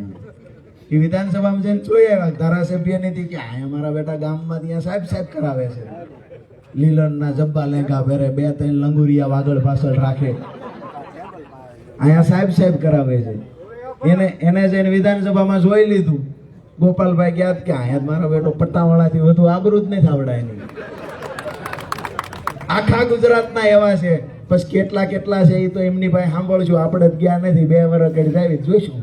એ વિધાનસભામાં જઈને જોઈ આવ્યા ધારાસભ્ય નથી કે આ અમારા બેટા ગામમાં ત્યાં સાહેબ સાહેબ કરાવે છે. લીલનના જબ્બા લેંગા પહેરે 2-3 લંગુરિયા વાગડ પાછળ રાખે અહીંયા સાહેબ સાહેબ કરાવે છે. એને જઈને વિધાનસભામાં જોઈ લીધું. ગોપાલભાઈ ગયા કે અહીંયા મારો બેટો પટ્ટાવાળાથી વધુ આબરૂ જ નહીં થાવડાય નહીં. આખા ગુજરાતના એવા છે. પછી કેટલા છે એ તો એમની પાસે સાંભળશું. આપણે ગયા નથી 2 વર્ષ કરી આવી જોઈશું.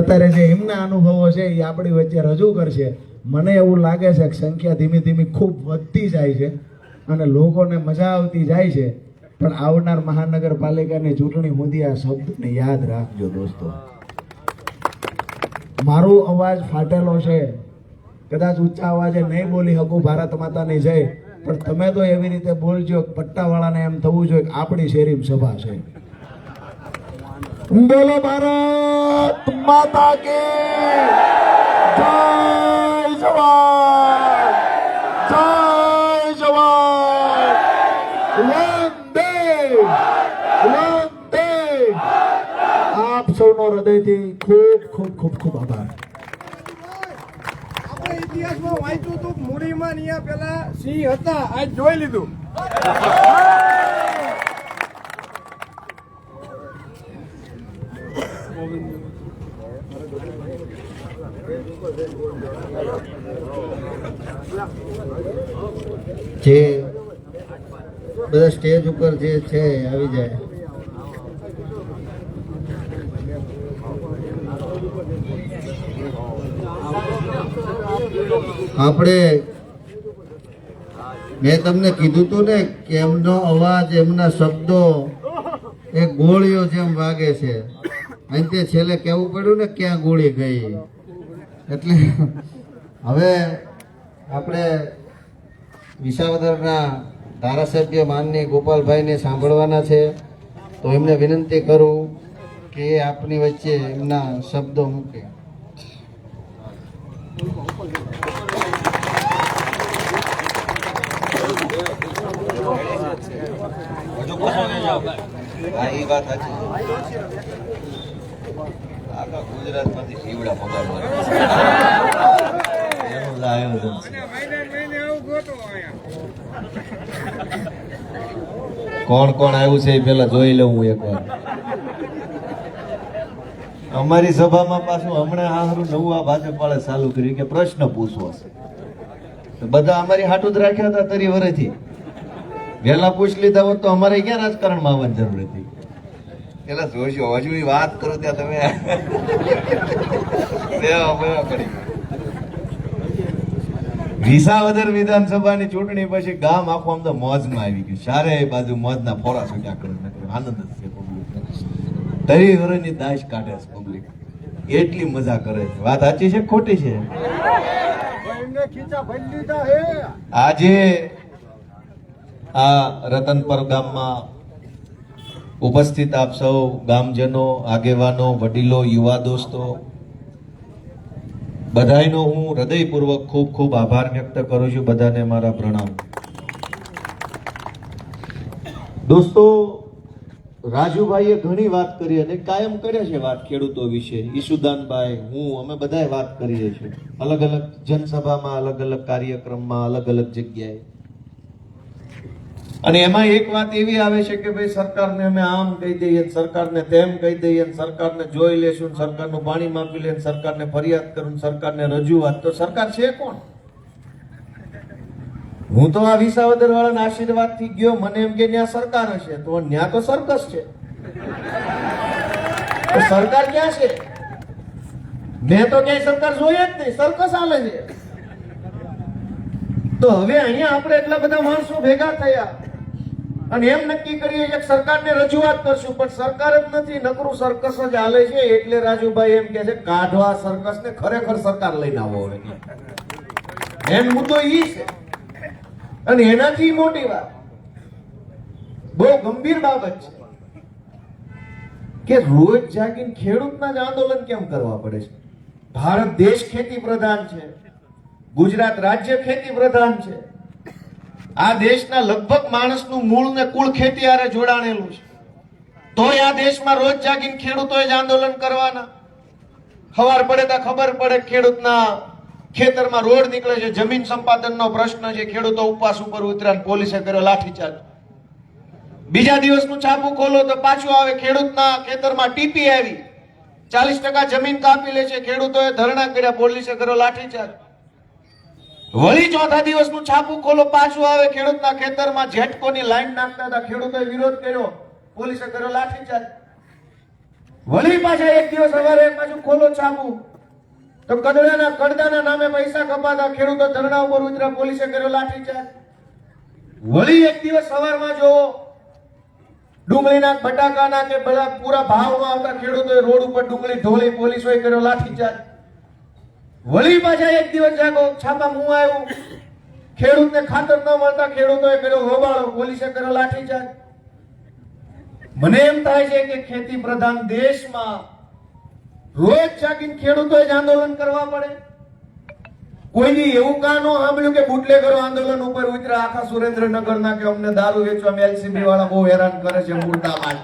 અત્યારે જે એમના અનુભવો છે એ આપણી વચ્ચે રજૂ કરશે. મને એવું લાગે છે કે સંખ્યા ધીમે ધીમે ખૂબ વધતી જાય છે અને લોકોને મજા આવતી જાય છે. પણ આવનાર મહાનગરપાલિકાની ચૂંટણી સુધી આ શબ્દને યાદ રાખજો દોસ્તો. મારો અવાજ ફાટેલો છે, કદાચ ઊંચા અવાજે નહીં બોલી શકું ભારત માતાની જય, પણ તમે તો એવી રીતે બોલજો પટ્ટાવાળાને એમ થવું જોઈએ કે આપણી શેરીમાં સભા છે. બોલો ભારત માતા કી જય જવાન, જય જવાન, વંદે વંદે. આપ સૌનો હૃદયથી ખૂબ ખૂબ ખૂબ ખૂબ આભાર. ઇતિહાસમાં વાંચ્યું હતું મૂડીમાં અહીંયા પેલા સિંહ હતા, આજ જોઈ લીધું. જે બધા સ્ટેજ ઉપર જે છે આવી જાય. આપણે મેં તમને કીધું તું ને કે એમનો અવાજ, એમના શબ્દો એ ગોળીઓ જેમ વાગે છે. અંતે છેલ્લે કહેવું પડ્યું ને ક્યાં ગોળી ગઈ. એટલે હવે આપણે વિસાવદરના ધારાસભ્ય માનની ગોપાલભાઈને સાંભળવાના છે, તો એમને વિનંતી કરું કે આપની વચ્ચે એમના શબ્દો મૂકે. એ વાત સાચી. આખા ગુજરાતમાંથી શીવડા પગારવા એનું આયોજન છે. કોણ કોણ આવ્યું છે એ પેલા જોઈ લઉં હું એકવાર. અમારી સભામાં પાછું હમણાં હારું નવું આ ભાજપ વાળા ચાલુ કર્યું કે પ્રશ્ન પૂછવો છે. બધા અમારી હાટું જ રાખ્યા હતા 30 વર્ષથી. વહેલા પૂછ લીધા હોત તો અમારે ક્યાં રાજકારણમાં આવવાની જરૂર હતી. પેલા જોશો હજુ વાત કરો ત્યાં તમે વિસાવદર વિધાનસભાની ચૂંટણી પછી ગામ આખું આમ તો મોજમાં આવી ગયું. ચારે બાજુ મોજના ફોરા છૂટ્યા કરે, આનંદ જ છે. પબ્લિક 30 વર્ષની દાશ કાઢે છે પબ્લિક, એટલી મજા કરે છે. વાત સાચી છે ખોટી છે? આજે આ રતનપર ગામમાં ઉપસ્થિત આપ સૌ ગામજનો, આગેવાનો, વડીલો, યુવા દોસ્તો બધાનો હું હૃદયપૂર્વક ખૂબ ખૂબ આભાર વ્યક્ત કરું છું. બધાને મારા પ્રણામ. દોસ્તો, રાજુભાઈએ ઘણી વાત કરી અને કાયમ કરે છે વાત ખેડૂતો વિશે. ઈશુદાનભાઈ, હું, અમે બધાએ વાત કરીએ છીએ અલગ અલગ જનસભામાં, અલગ અલગ કાર્યક્રમમાં, અલગ અલગ જગ્યાએ. અને એમાં એક વાત એવી આવે છે કે ભાઈ સરકારને અમે આમ કહી દઈએ, સરકારને તેમ કહી દઈએ, સરકારને જોઈ લેશું, સરકારનું પાણી માપી લે, સરકારને ફરિયાદ કરું, સરકારને રજૂઆત. તો સરકાર છે કોણ? હું તો આ વિસાવદર વાળાના આશીર્વાદ થી ગયો, મને એમ કે ત્યાં સરકાર હશે, તો ત્યાં તો સર્કસ છે. તો સરકાર ક્યાં છે? મેં તો ક્યાંય સરકાર જોઈ જ નહીં, સર્કસ હાલે છે. તો હવે અહીંયા આપણે એટલા બધા માણસો ભેગા થયા અને એમ નક્કી કરીએ કે સરકારને રજૂઆત કરશું, પણ સરકાર જ નથી, નકરું સર્કસ જ હાલે છે. એટલે રાજુભાઈ એમ કે છે કાઢવા સર્કસ ને ખરેખર સરકાર લઈને આવો. હવે એમ મુદ્દો ઈ છે. અને એનાથી મોટી વાત, બહુ ગંભીર બાબત છે કે રોજ જાગીને ખેડૂતના જ આંદોલન કેમ કરવા પડે છે? ભારત દેશ ખેતી પ્રધાન છે, ગુજરાત રાજ્ય ખેતી પ્રધાન છે. આ દેશના લગભગ માણસનું મૂળ ને કુળ ખેતી હારે જોડાણેલું છે. તોય આ દેશમાં રોજ જાગીને ખેડૂતોએ જ આંદોલન કરવાના. ખબર પડે તો ખબર પડે ખેડૂતના ખેતરમાં રોડ નીકળે છે, જમીન સંપાદનનો પ્રશ્ન છે, ખેડૂતો ઉપવાસ ઉપર ઉતર્યા, પોલીસે કર્યો લાઠીચાર્જ. બીજા દિવસનું છાપું ખોલો તો પાછું આવે ખેડૂતના ખેતરમાં ટીપી આવી, 40% જમીન કાપી લે છે, ખેડૂતોએ ધરણા કર્યા, પોલીસે કર્યો લાઠીચાર્જ. વળી ચોથા દિવસનું છાપું ખોલો, પાછું આવે ખેડૂતના ખેતરમાં જેટકોની લાઈન નાખતા હતા, ખેડૂતોએ વિરોધ કર્યો, પોલીસે કર્યો લાઠીચાર્જ. વળી પાછા એક દિવસ સવારે પાછું ખોલો છાપું તો કડદાના નામે પૈસા કપાતા, ખેડૂતો ધરણા ઉપર ઉતર્યા, પોલીસે કર્યો લાઠીચાર્જ. વળી એક દિવસ સવારમાં જો ડુંગળીના બટાકાના કે બધા પૂરા ભાવમાં આવતા, ખેડૂતોએ રોડ ઉપર ડુંગળી ઢોળી, પોલીસોએ કર્યો લાઠીચાર્જ. વળી પાછા એક દિવસ જાગો છાપા મું આવ્યું, ખેડૂતને ખાતર ન મળતા, ખેડૂતોએ કર્યો હોબાળો, પોલીસે કર્યો લાઠીચાર્જ. મને એમ થાય છે કે ખેતી પ્રધાન દેશમાં રોજ જાગીને ખેડૂતોએ જ આંદોલન કરવા પડે. કોઈ દી એવું કાં ન સાંભળ્યું કે બુટલેગરો આંદોલન ઉપર ઉતર્યા, આખા સુરેન્દ્રનગરના કે અમને દારૂ વેચવા એલસીબી વાળા બહુ હેરાન કરે છે, મુર્દાબાદ.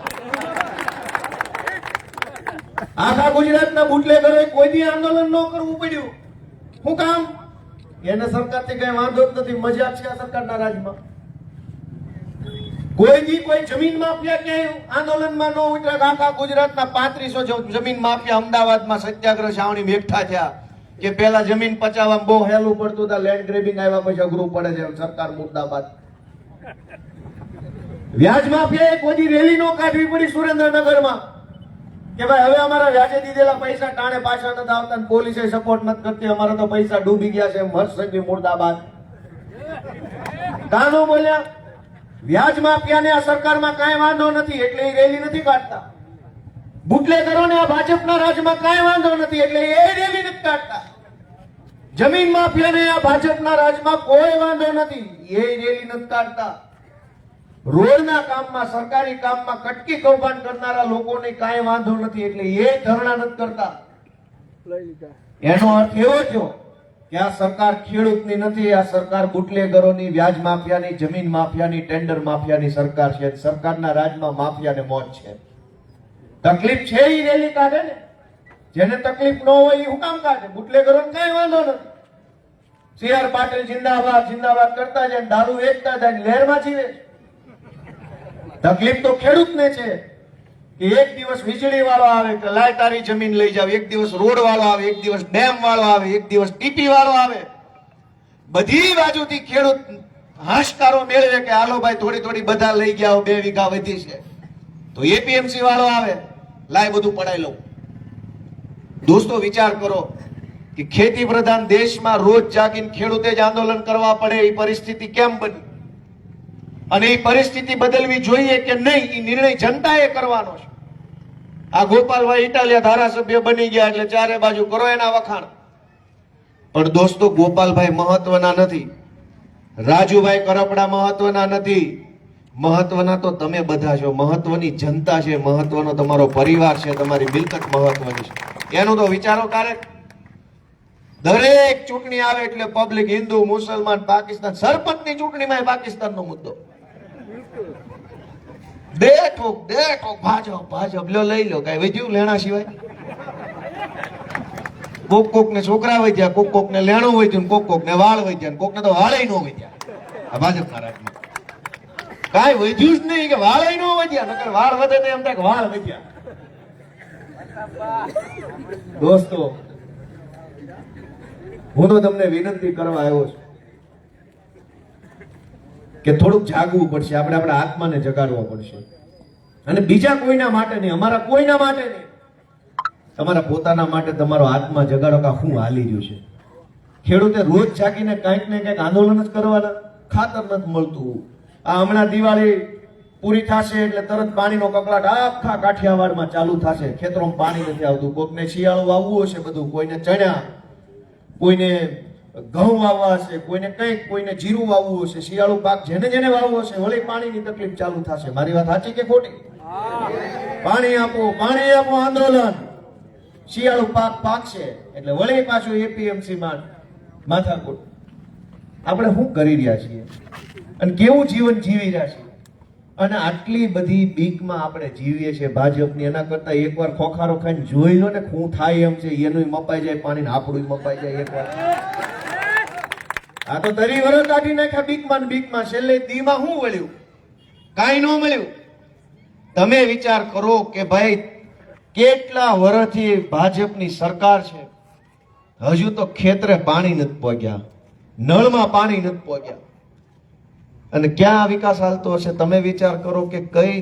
આખા ગુજરાતના બુટલેગરોએ કોઈ દી આંદોલન ન કરવું પડ્યું. શું કામ? એને સરકારથી કઈ વાંધો જ નથી, મજાક છે આ સરકારના રાજમાં. કોઈ દી કોઈ જમીન માફિયા ક્યાંય આંદોલનમાં ન ઉતર્યા. આખા ગુજરાતના 3500 જમીન માફિયા અમદાવાદમાં સત્યાગ્રહ છાવણી એકઠા થયા કે પેલા જમીન પચાવવામાં બહુ હેલું પડતું હતું, લેન્ડ ગ્રેબિંગ આવ્યા પછી અઘરું પડે છે, સરકાર મુર્દાબાદ. વ્યાજ માફિયાએ કોઈ દી રેલી ન કાઢવી પડી સુરેન્દ્રનગરમાં કે ભાઈ હવે અમારા વ્યાજે દીધેલા પૈસા ટાણે પાછા નથી આવતા, પોલીસે સપોર્ટ નથી કરતી, અમારા તો પૈસા ડૂબી ગયા છે, હર્ષ મુર્દાબાદ. કાનો બોલ્યા વ્યાજ માફિયાને આ સરકારમાં કાંઈ વાંધો નથી એટલે એ રેલી નથી કાઢતા. બુટલેગરોને આ ભાજપના રાજમાં કાંઈ વાંધો નથી એટલે એ રેલી નથી કાઢતા. જમીન માફિયાને આ ભાજપના રાજમાં કોઈ વાંધો નથી, એ રેલી નથી કાઢતા. રોડના કામમાં, સરકારી કામમાં કટકી કૌભાંડ કરનારા લોકોને કાંઈ વાંધો નથી એટલે એ ધરણા નથી કરતા. એનો અર્થ એવો થયો કે આ સરકાર ખેડૂતની નથી, આ સરકાર બુટલેગરોની, વ્યાજ માફિયાની, જમીન માફિયાની, ટેન્ડર માફિયાની સરકાર છે. સરકારના રાજમાં માફિયાને મોજ છે. તકલીફ છે એ રેલી કાઢે ને, જેને તકલીફ ન હોય એ હું કામ કાઢે? બુટલેગરોને કઈ વાંધો નથી. CR પાટીલ જિંદાબાદ જિંદાબાદ કરતા જાય, દારૂ વેચતા જાય, લહેરમાં જીવે. તકલીફ તો ખેડૂતને છે કે એક દિવસ વીજળી વાળો આવે કે લાય તારી જમીન લઈ જાવ, એક દિવસ રોડ વાળો આવે, એક દિવસ ડેમ વાળો આવે, એક દિવસ ટીપી વાળો આવે. બધી બાજુથી ખેડૂત હાશકારો મેળવે કે હાલો ભાઈ થોડી થોડી બધા લઈ ગયા, 2 વીઘા વધી છે. તો એપીએમસી વાળો આવે, લાય બધું પડાઈ લઉં. દોસ્તો વિચાર કરો કે ખેતી પ્રધાન દેશમાં રોજ જાગીને ખેડૂતે જ આંદોલન કરવા પડે, એ પરિસ્થિતિ કેમ બની? અને એ પરિસ્થિતિ બદલવી જોઈએ કે નહીં, એ નિર્ણય જનતાએ કરવાનો છે. આ ગોપાલભાઈ ઇટાલિયા ધારાસભ્ય બની ગયા એટલે ચારે બાજુ કરો એના વખાણ. પણ દોસ્તો ગોપાલભાઈ મહત્વના નથી, રાજુભાઈ કરપડા મહત્વના નથી, મહત્વના તો તમે બધા છો. મહત્વની જનતા છે, મહત્વનો તમારો પરિવાર છે, તમારી મિલકત મહત્વની છે. એનું તો વિચારો ક્યારેક. દરેક ચૂંટણી આવે એટલે પબ્લિક હિન્દુ, મુસલમાન, પાકિસ્તાન, સરપંચની ચૂંટણીમાં પાકિસ્તાનનો મુદ્દો. દે ઠોક ભાજપ ભાજપ લ્યો લઈ લો, કઈ વધ્યું લેણા સિવાય? કોક ને છોકરા વધ્યા, કોક ને લેણું વધ્યું, કોક ને વાળ વધ્યા, કોક ને તો વાળે ન વધ્યા આ ભાજપના રાજમાં. કાંઈ વધ્યું જ નહીં કે વાળ નો વધ્યા, નકર વાળ વધે તો એમ થાય કે વાળ વધ્યા. દોસ્તો, હું તો તમને વિનંતી કરવા આવ્યો છું કે થોડુંક જાગવું પડશે. આપણે આપણા આત્માને જગાડવો પડશે, અને બીજા કોઈના માટે નહીં, અમારા કોઈના માટે નહીં, તમારા પોતાના માટે તમારો આત્મા જગાડો કે શું હાલી રહ્યું છે. ખેડૂતે રોજ જાગીને કંઈક ને કંઈક આંદોલન જ કરવાના, ખાતર નથી મળતું. આ હમણાં દિવાળી પૂરી થશે એટલે તરત પાણીનો કકળાટ આખા કાઠિયાવાડમાં ચાલુ થશે. ખેતરોમાં પાણી નથી આવતું, કોકને શિયાળું વાવવું હશે બધું, કોઈને ચણા, કોઈને ઘઉં વાવવા હશે, કોઈને કંઈક, કોઈને જીરું વાવવું હશે. શિયાળુ પાક જેને જેને વાવવો હશે વળી પાણીની તકલીફ ચાલુ થશે. મારી વાત સાચી કે ખોટી? પાણી આપો, પાણી આપો આંદોલન. શિયાળુ પાક પાકશે એટલે વળી પાછું એપીએમસી માં માથાકૂટ. આપણે શું કરી રહ્યા છીએ અને કેવું જીવન જીવી રહ્યા છીએ? અને આટલી બધી બીકમાં આપણે જીવીએ છીએ ભાજપની. એના કરતા એકવાર ખોખારો ખાઈને જોઈ લો ને શું થાય એમ છે. એનું મપાઈ જાય પાણી ને આપણું મપાઈ જાય એકવાર. આ તો તરી વરસ કાઢી નાખ્યા બીકમાં ને બીકમાં. છેલ્લે દીમાં શું મળ્યું? કાંઈ ન મળ્યું. તમે વિચાર કરો કે ભાઈ કેટલા વર્ષથી ભાજપની સરકાર છે, હજુ તો ખેતરે પાણી નથી પહોંચ્યા, નળમાં પાણી નથી પહોંચ્યા, અને ક્યાં વિકાસ હાલતો હશે? તમે વિચાર કરો કે કઈ.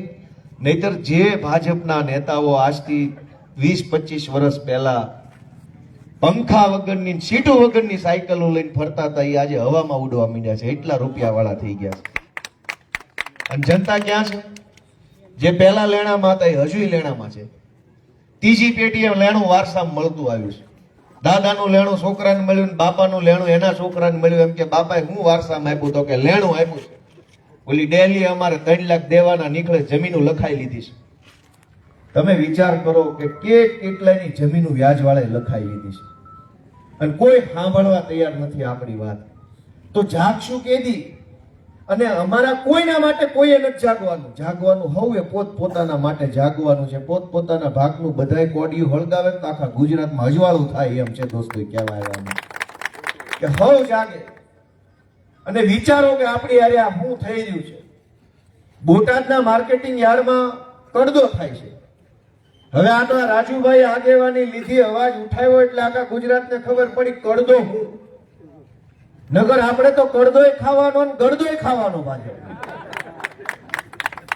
નહીતર જે ભાજપના નેતાઓ આજથી 20-25 વર્ષ પહેલા પંખા વગરની, સીટો વગરની સાયકલો લઈને ફરતા હતા, એ આજે હવામાં ઉડવા માંડ્યા છે. એટલા રૂપિયા વાળા થઈ ગયા છે. અને જનતા ક્યાં છે? જે પહેલા લેણામાં હતા એ હજુ લેણામાં છે. ત્રીજી પેઢીએ લેણું વારસામાં મળતું આવ્યું છે. દાદાનું લેણું છોકરાને મળ્યું, બાપાનું લેણું એના છોકરાને મળ્યું. એમ કે બાપાએ હું વારસામાં આપ્યું? તો કે લેણું આપ્યું છે. ઓલી ડેલી અમારે 3 લાખ દેવાના નીકળે, જમીનો લખાઈ લીધી છે. તમે વિચાર કરો કે કેટલાયની જમીનો વ્યાજ વાળાએ લખાઈ લીધી છે, અને કોઈ સાંભળવા તૈયાર નથી આપણી વાત. તો જાગશું કેદી? અને અમારા કોઈના માટે કોઈએ નથી જાગવાનું. જાગવાનું હવે પોતપોતાના માટે જાગવાનું છે. પોતપોતાના ભાગનું બધાય કોડિયું હળગાવે તો આખા ગુજરાતમાં અજવાળું થાય એમ છે. દોસ્તો, કહેવાય કે હવે જાગે અને વિચારો કે આપણી યારે આ શું થઈ રહ્યું છે. બોટાદના માર્કેટિંગ યાર્ડમાં કડદો થાય છે. હવે આ તો રાજુભાઈ આગેવાની લીધી, અવાજ ઉઠાવ્યો એટલે આખા ગુજરાતને ખબર પડી કડદો હું. નગર આપણે તો કડદોય ખાવાનો ને ગળદોય ખાવાનો ભાજપ.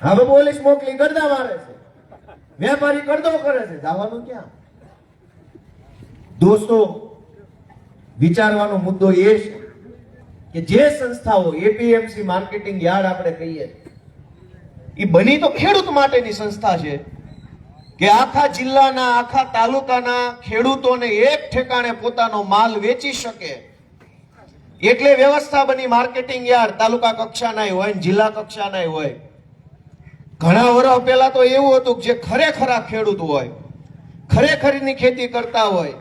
હવે પોલીસ મોકલી ગરદા મારે છે, વેપારી કડદો કરે છે. જવાનું ક્યાં? દોસ્તો, વિચારવાનો મુદ્દો એ છે કે જે સંસ્થાઓ એપીએમસી માર્કેટિંગ યાર્ડ આપણે કહીએ, એ બની તો ખેડૂત માટેની સંસ્થા છે કે આખા જિલ્લાના, આખા તાલુકાના ખેડૂતોને એક ઠેકાણે પોતાનો માલ વેચી શકે. એટલે વ્યવસ્થા બની માર્કેટિંગ યાર્ડ. તાલુકા કક્ષાના હોય ને જિલ્લા કક્ષાના હોય. ઘણા વર્ષ પહેલા તો એવું હતું કે જે ખરેખર ખેડૂત હોય, ખરેખરની ખેતી કરતા હોય,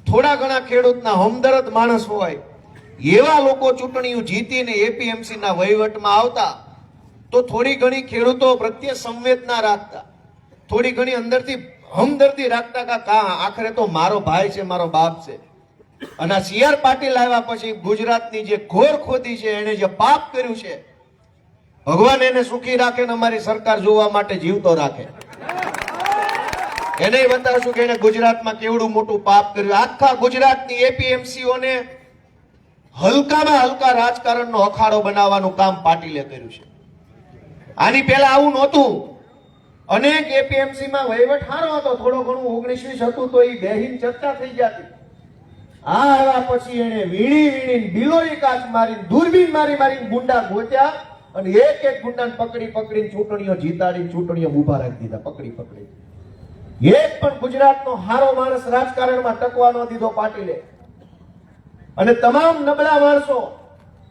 થોડા ઘણા ખેડૂતના હમદર્દ માણસ હોય, એવા લોકો ચૂંટણીઓ જીતીને એપીએમસી ના વહીવટમાં આવતા તો થોડી ઘણી ખેડૂતો પ્રત્યે સંવેદના રાખતા, થોડી ઘણી અંદરથી હમદર્દી રાખતા કે આખરે તો મારો ભાઈ છે, મારો બાપ છે. અને આ CR પાટીલ આવ્યા પછી ગુજરાતની જે ઘોર ખોદી છે, એને જે પાપ કર્યું છે, ભગવાન એને સુખી રાખે ને અમારી સરકાર જોવા માટે જીવતો રાખે. એને બતાવશું કે એને ગુજરાતમાં કેવડું મોટું પાપ કર્યું. આખા ગુજરાતની એપીએમસીઓને હલકામાં હલકા રાજકારણનો અખાડો બનાવવાનું કામ પાટીલે કર્યું છે. આની પહેલા આવું નહોતું. અનેક એપીએમસી માં વહીવટ સારો હતો, થોડો ઘણું 19-20 હતું તો એ બેહીન ચર્ચા થઈ જતી. આ આવ્યા પછી એને વીણી બિલોરી કાચ મારી, દૂરબીન મારી ગુંડા ગોત્યા અને એક એક ગુંડાને પકડીને ચૂંટણીઓ જીતાડીને ચૂંટણીઓ ઉભા રાખી દીધા. પકડી એક પણ ગુજરાતનો હારો માણસ રાજકારણમાં ટકવા ન દીધો પાટીલે. અને તમામ નબળા માણસો,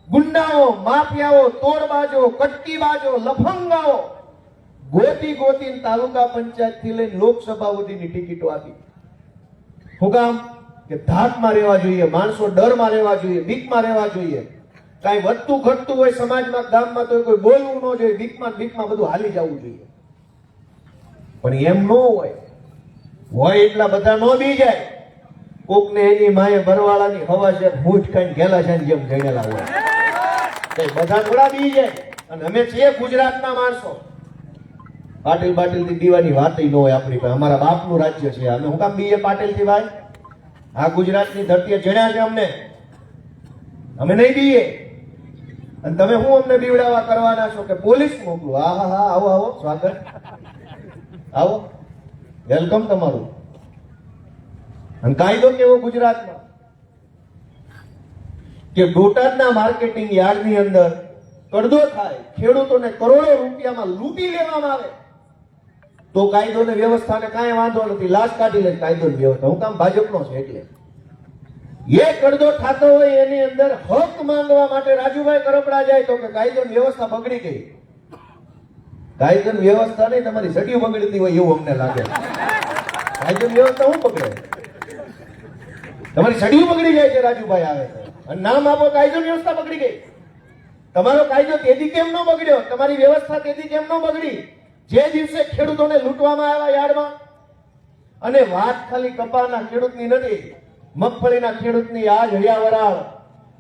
ગુંડાઓ, માફિયાઓ, તોડબાજો, કટકીબાજો, લફંગાઓ ગોતીને તાલુકા પંચાયત થી લઈને લોકસભા સુધીની ટિકિટો આપી. શું કામ? કે ધાકમાં રહેવા જોઈએ, માણસો ડરમાં રહેવા જોઈએ, બીકમાં રહેવા જોઈએ. કઈ વધતું ઘટતું હોય સમાજમાં, ગામમાં તો કોઈ બોલવું ન જોઈએ, બીકમાં બધું હાલી જવું જોઈએ. પણ એમ ન હોય એટલા બધા ન બી જાય. કોકને એની માએ બરવાળાની હવા છે, મૂઠ ખાઈને ગેલા છે જેમ ગણેલા હોય, બધા થોડા બી જાય. અને અમે છીએ ગુજરાતના માણસો. પાટીલ બાટીલ થી દીવાની વાત ન હોય આપણી પાસે. અમારા બાપનું રાજ્ય છે. અમે હું કામ બીએ પાટીલ થી ભાઈ? આ ગુજરાતની ધરતીએ જણ્યા છે અમને. અમે નહીં બીએ. અને તમે શું અમને બીવડાવા કરવાના છો કે પોલીસ મોકલો? હા હા હા, આવો આવો, સ્વાગત, આવો, વેલકમ તમારું. અને કાયદો કેવો ગુજરાતમાં કે બોટાદના માર્કેટિંગ યાર્ડની અંદર કડદો થાય, ખેડૂતોને કરોડો રૂપિયામાં લૂંટી લેવામાં આવે તો કાયદો ને વ્યવસ્થાને કાંઈ વાંધો નથી, લાશ કાઢી લે કાયદો ને વ્યવસ્થા. હું કામ ભાજપનો છે એટલે. એ કડદો થતો હોય એની અંદર હક માંગવા માટે રાજુભાઈ કરપડા જાય તો કે કાયદો ની વ્યવસ્થા બગડી ગઈ. કાયદો ની વ્યવસ્થા નહીં, તમારી સડીઓ બગડતી હોય એવું અમને લાગે. કાયદો ની વ્યવસ્થા હું બગડે? તમારી સડીઓ બગડી જાય છે રાજુભાઈ આવે છે અને નામ આપો કાયદો ની વ્યવસ્થા બગડી ગઈ. તમારો કાયદો તેથી કેમ ન બગડ્યો? તમારી વ્યવસ્થા તેથી કેમ ન બગડી? જે દિવસે ખેડૂતોને લૂંટવામાં આવ્યા યાર્ડમાં, અને વાત ખાલી કપાના ખેડૂતની નથી, મગફળીના ખેડૂતની આ જ હૈયાવરાળ,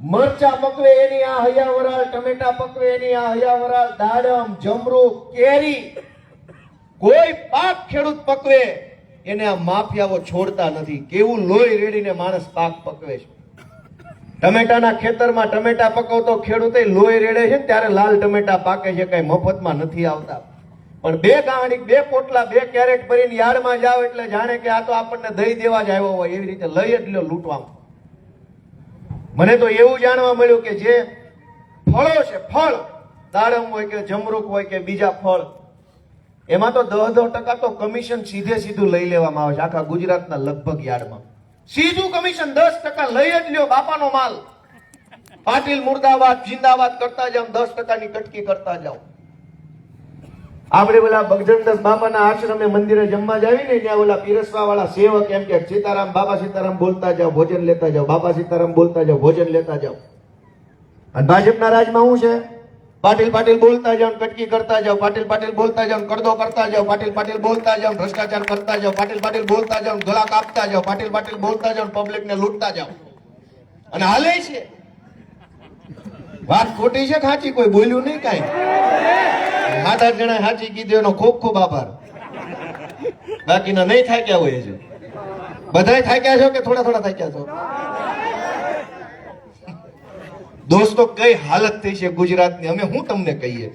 મરચા પકવે એની આ હૈયાવરાળ, ટમેટા પકવે એની આ હૈયાવરાળ, દાડમ, જમરૂખ, કેરી, કોઈ પાક ખેડૂત પકવે એને આ માફિયાઓ છોડતા નથી. કેવું લોહી રેડીને માણસ પાક પકવે છે. ટમેટાના ખેતરમાં ટમેટા પકવતો ખેડૂતે લોહી રેડે છે ને ત્યારે લાલ ટમેટા પાકે છે, કઈ મફતમાં નથી આવતા. પણ બે ગાંડી, બે પોટલા, બે કેરેટ ભરીને યાર્ડમાં જાવ એટલે જાણે કે આ તો આપણને દહીં દેવા જ આવ્યો હોય એવી રીતે લઈ જ લ્યો લૂંટવામાં. મને તો એવું જાણવા મળ્યું કે જે ફળો છે, ફળ, દાડમ હોય કે જમરૂખ હોય કે બીજા ફળ, એમાં તો 10% તો કમિશન સીધે સીધું લઈ લેવામાં આવે છે. આખા ગુજરાતના લગભગ યાર્ડમાં સીધું કમિશન 10% લઈ જ લ્યો, બાપાનો માલ. પાટીલ મુર્દાબાદ જિંદાબાદ કરતા જાવ, 10%ની કટકી કરતા જાવ. આપણે ઓલા બગજનદાસ બાપાના આશ્રમે મંદિરે જમવા જાવી ને, ત્યાં ઓલા પીરસવા વાળા સેવક એમ કે સીતારામ, બાબા સીતારામ બોલતા જાવ, ભોજન લેતા જાવ, બાબા સીતારામ બોલતા જાવ, ભોજન લેતા જાવ. અને ભાજપના રાજમાં શું છે? પાટીલ પાટીલ બોલતા જાવ, કટકી કરતા જાવ, પાટીલ પાટીલ બોલતા જાવ, કડદો કરતા જાવ, પાટીલ પાટીલ બોલતા જાવ, ભ્રષ્ટાચાર કરતા જાવ, પાટીલ પાટીલ બોલતા જાવ, ગળા કાપતા જાવ, પાટીલ પાટીલ બોલતા જાવ, પબ્લિકને લૂંટતા જાવ. અને હાલે છે. વાત ખોટી છે સાચી? કોઈ બોલ્યું નહીં કાંઈ? 7-8 જણા સાચી કીધું એનો ખૂબ ખૂબ આભાર. બાકીના નહીં થાક્યા હોય છે. બધાય થાક્યા છો કે થોડા થોડા થાક્યા છો? દોસ્તો, કઈ હાલત થઈ છે ગુજરાતની, અમે શું તમને કહીએ?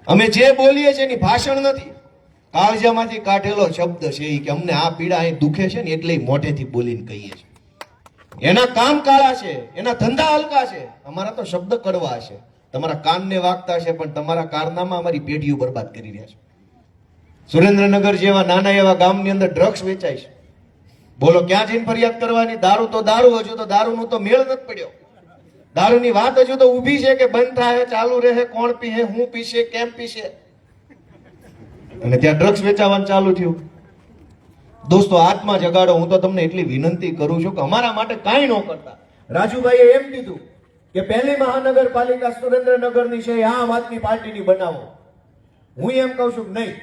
અમે જે બોલીએ છીએ એની ભાષણ નથી, કાળજામાંથી કાઢેલો શબ્દ છે એ કે અમને આ પીડા અહીં દુખે છે ને એટલે મોઢેથી બોલીને કહીએ છીએ. એના કામ કાળા છે, એના ધંધા હલકા છે, અમારા તો શબ્દ કડવા છે. તમારા કાનને વાગતા છે પણ તમારા કારનામાં અમારી પેઢીઓ બરબાદ કરી રહ્યા છે. સુરેન્દ્રનગર જેવા નાના એવા ગામની અંદર ડ્રગ્સ વેચાય છે. બોલો ક્યાં જઈને ફરિયાદ કરવાની? દારૂ તો દારૂ, હજુ તો દારૂનો તો મેળ નથી પડ્યો. દારૂની વાત હજુ તો ઊભી છે કે બંધ થાય, ચાલુ રહે, કોણ પીશે, હું પીશે, કેમ પીશે, અને ત્યાં ડ્રગ્સ વેચાવાનું ચાલુ થયું. દોસ્તો, આત્મા જગાડો. હું તો તમને એટલી વિનંતી કરું છું કે અમારા માટે કાંઈ ન કરતા. રાજુભાઈએ એમ કીધું કે પહેલી મહાનગરપાલિકા સુરેન્દ્રનગરની છે, આમ આદમી પાર્ટીની બનાવો. હું એમ કહું છું કે નહીં,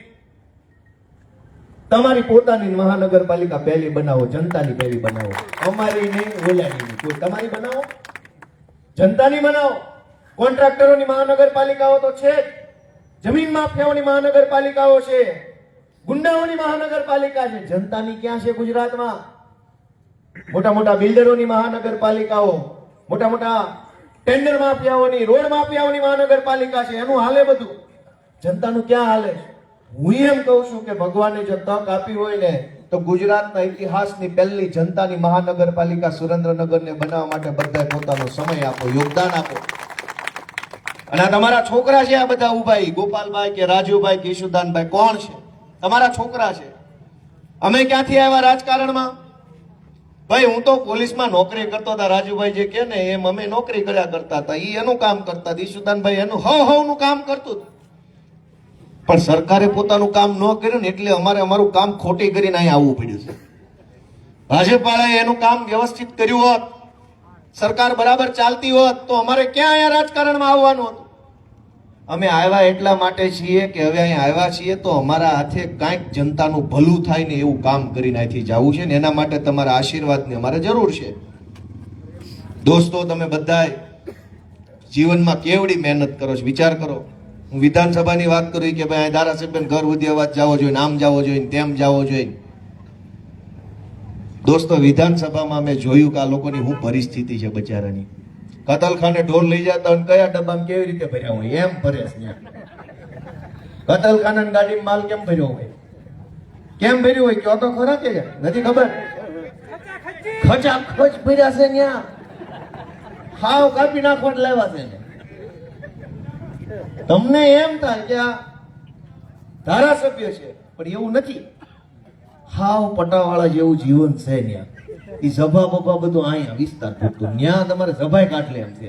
તમારી પોતાની મહાનગરપાલિકા પહેલી બનાવો, જનતાની પહેલી બનાવો. અમારી નહીં, ઓલાની નહીં, કોઈ તમારી બનાવો, જનતાની બનાવો. કોન્ટ્રાક્ટરોની મહાનગરપાલિકાઓ તો છે જ, જમીન માફિયાઓની મહાનગરપાલિકાઓ છે, ગુંડાઓની મહાનગરપાલિકા છે. જનતાની ક્યાં છે ગુજરાતમાં? મોટા મોટા બિલ્ડરોની મહાનગરપાલિકાઓ, મોટા મોટા ટેન્ડર માફિયાઓની, રોડ માફિયાઓની મહાનગરપાલિકા છે. એનું હાલે બધું, જનતાનું ક્યાં હાલે છે? હું એમ કહું છું કે ભગવાને જો તક આપી હોય ને તો ગુજરાતના ઇતિહાસની પહેલી જનતાની મહાનગરપાલિકા સુરેન્દ્રનગરને બનાવવા માટે બધાએ પોતાનો સમય આપો, યોગદાન આપો. અને આ તમારા છોકરા છે, આ બધા ઉભા, ગોપાલભાઈ કે રાજુભાઈ કે ઈશુદાનભાઈ, કોણ છે? તમારા છોકરા છે. અમે ક્યાંથી આવ્યા રાજકારણમાં? ભાઈ, હું તો પોલીસમાં નોકરી કરતો હતા. રાજુભાઈ જે કે ને એમ અમે નોકરી કર્યા કરતા હતા. ઈ એનું કામ કરતા હતા, ઈશુદાનભાઈ એનું હવનું કામ કરતું હતું. પણ સરકારે પોતાનું કામ ન કર્યું ને એટલે અમારે અમારું કામ ખોટી કરીને અહીં આવવું પડ્યું છે. ભાજપવાળાએ એનું કામ વ્યવસ્થિત કર્યું હોત, સરકાર બરાબર ચાલતી હોત તો અમારે ક્યાં અહીંયા રાજકારણમાં આવવાનું હતું? અમે આવ્યા એટલા માટે છીએ કે હવે અહીંયા આવ્યા છીએ તો અમારા હાથે કાંઈક જનતાનું ભલું થાય ને એવું કામ કરીને અહીંથી જવું છે ને એના માટે તમારા આશીર્વાદની અમારે જરૂર છે. દોસ્તો, તમે બધાય જીવનમાં કેવડી મહેનત કરો છો વિચાર કરો. હું વિધાનસભાની વાત કરું કે ભાઈ ધારાસભ્ય ઘર સુધી અવાજ જવો જોઈએ, આમ જવો જોઈએ, તેમ જવો જોઈએ. દોસ્તો, વિધાનસભામાં મેં જોયું કે આ લોકોની શું પરિસ્થિતિ છે બચારાની. કતલખાને ઢોલ લઈ જતા હોય કયા ડબ્બામાં કેવી રીતે ભર્યા હોય એમ ભરે છે. કતલખાના ગાડીમાં માલ કેમ ભર્યો હોય, કેમ ભર્યું હોય કયો તો ખરા કે નથી ખબર. ખચા ખચ ભર્યા છે ત્યાં, હાવ કાપી નાખવા લાવ્યા છે. તમને એમ થાય કે આ ધારાસભ્ય છે, પણ એવું નથી. હાવ પટાવાળા જેવું જીવન છે ત્યાં. એ સભા બભા બધું અહીંયા વિસ્તાર પૂરતું, ત્યાં તમારે સભાય કાઢલે એમ છે.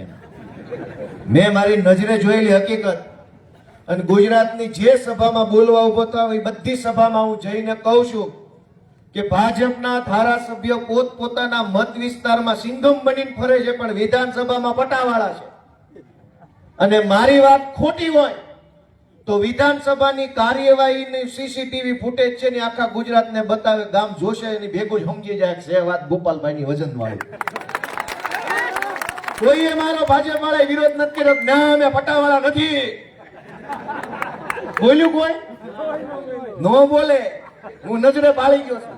મેં મારી નજરે જોયેલી હકીકત. અને ગુજરાતની જે સભામાં બોલવા ઉભો થયો એ બધી સભામાં હું જઈને કહું છું કે ભાજપના ધારાસભ્યો પોતપોતાના મત વિસ્તારમાં સિંઘમ બનીને ફરે છે, પણ વિધાનસભામાં પટાવાળા છે. અને મારી વાત ખોટી હોય તો વિધાનસભાની કાર્યવાહીની સીસીટીવી ફૂટેજ છે ને આખા ગુજરાતને બતાવે, ગામ જોશે એની ભેગું જ સમજી જાય છે વાત ગોપાલભાઈની વજન વાળી. કોઈએ મારો ભાજપ વાળા વિરોધ નથી કર્યો, ના અમે પટાવાળા નથી બોલ્યું. કોઈ નો બોલે, હું નજરે પાળી ગયો છું,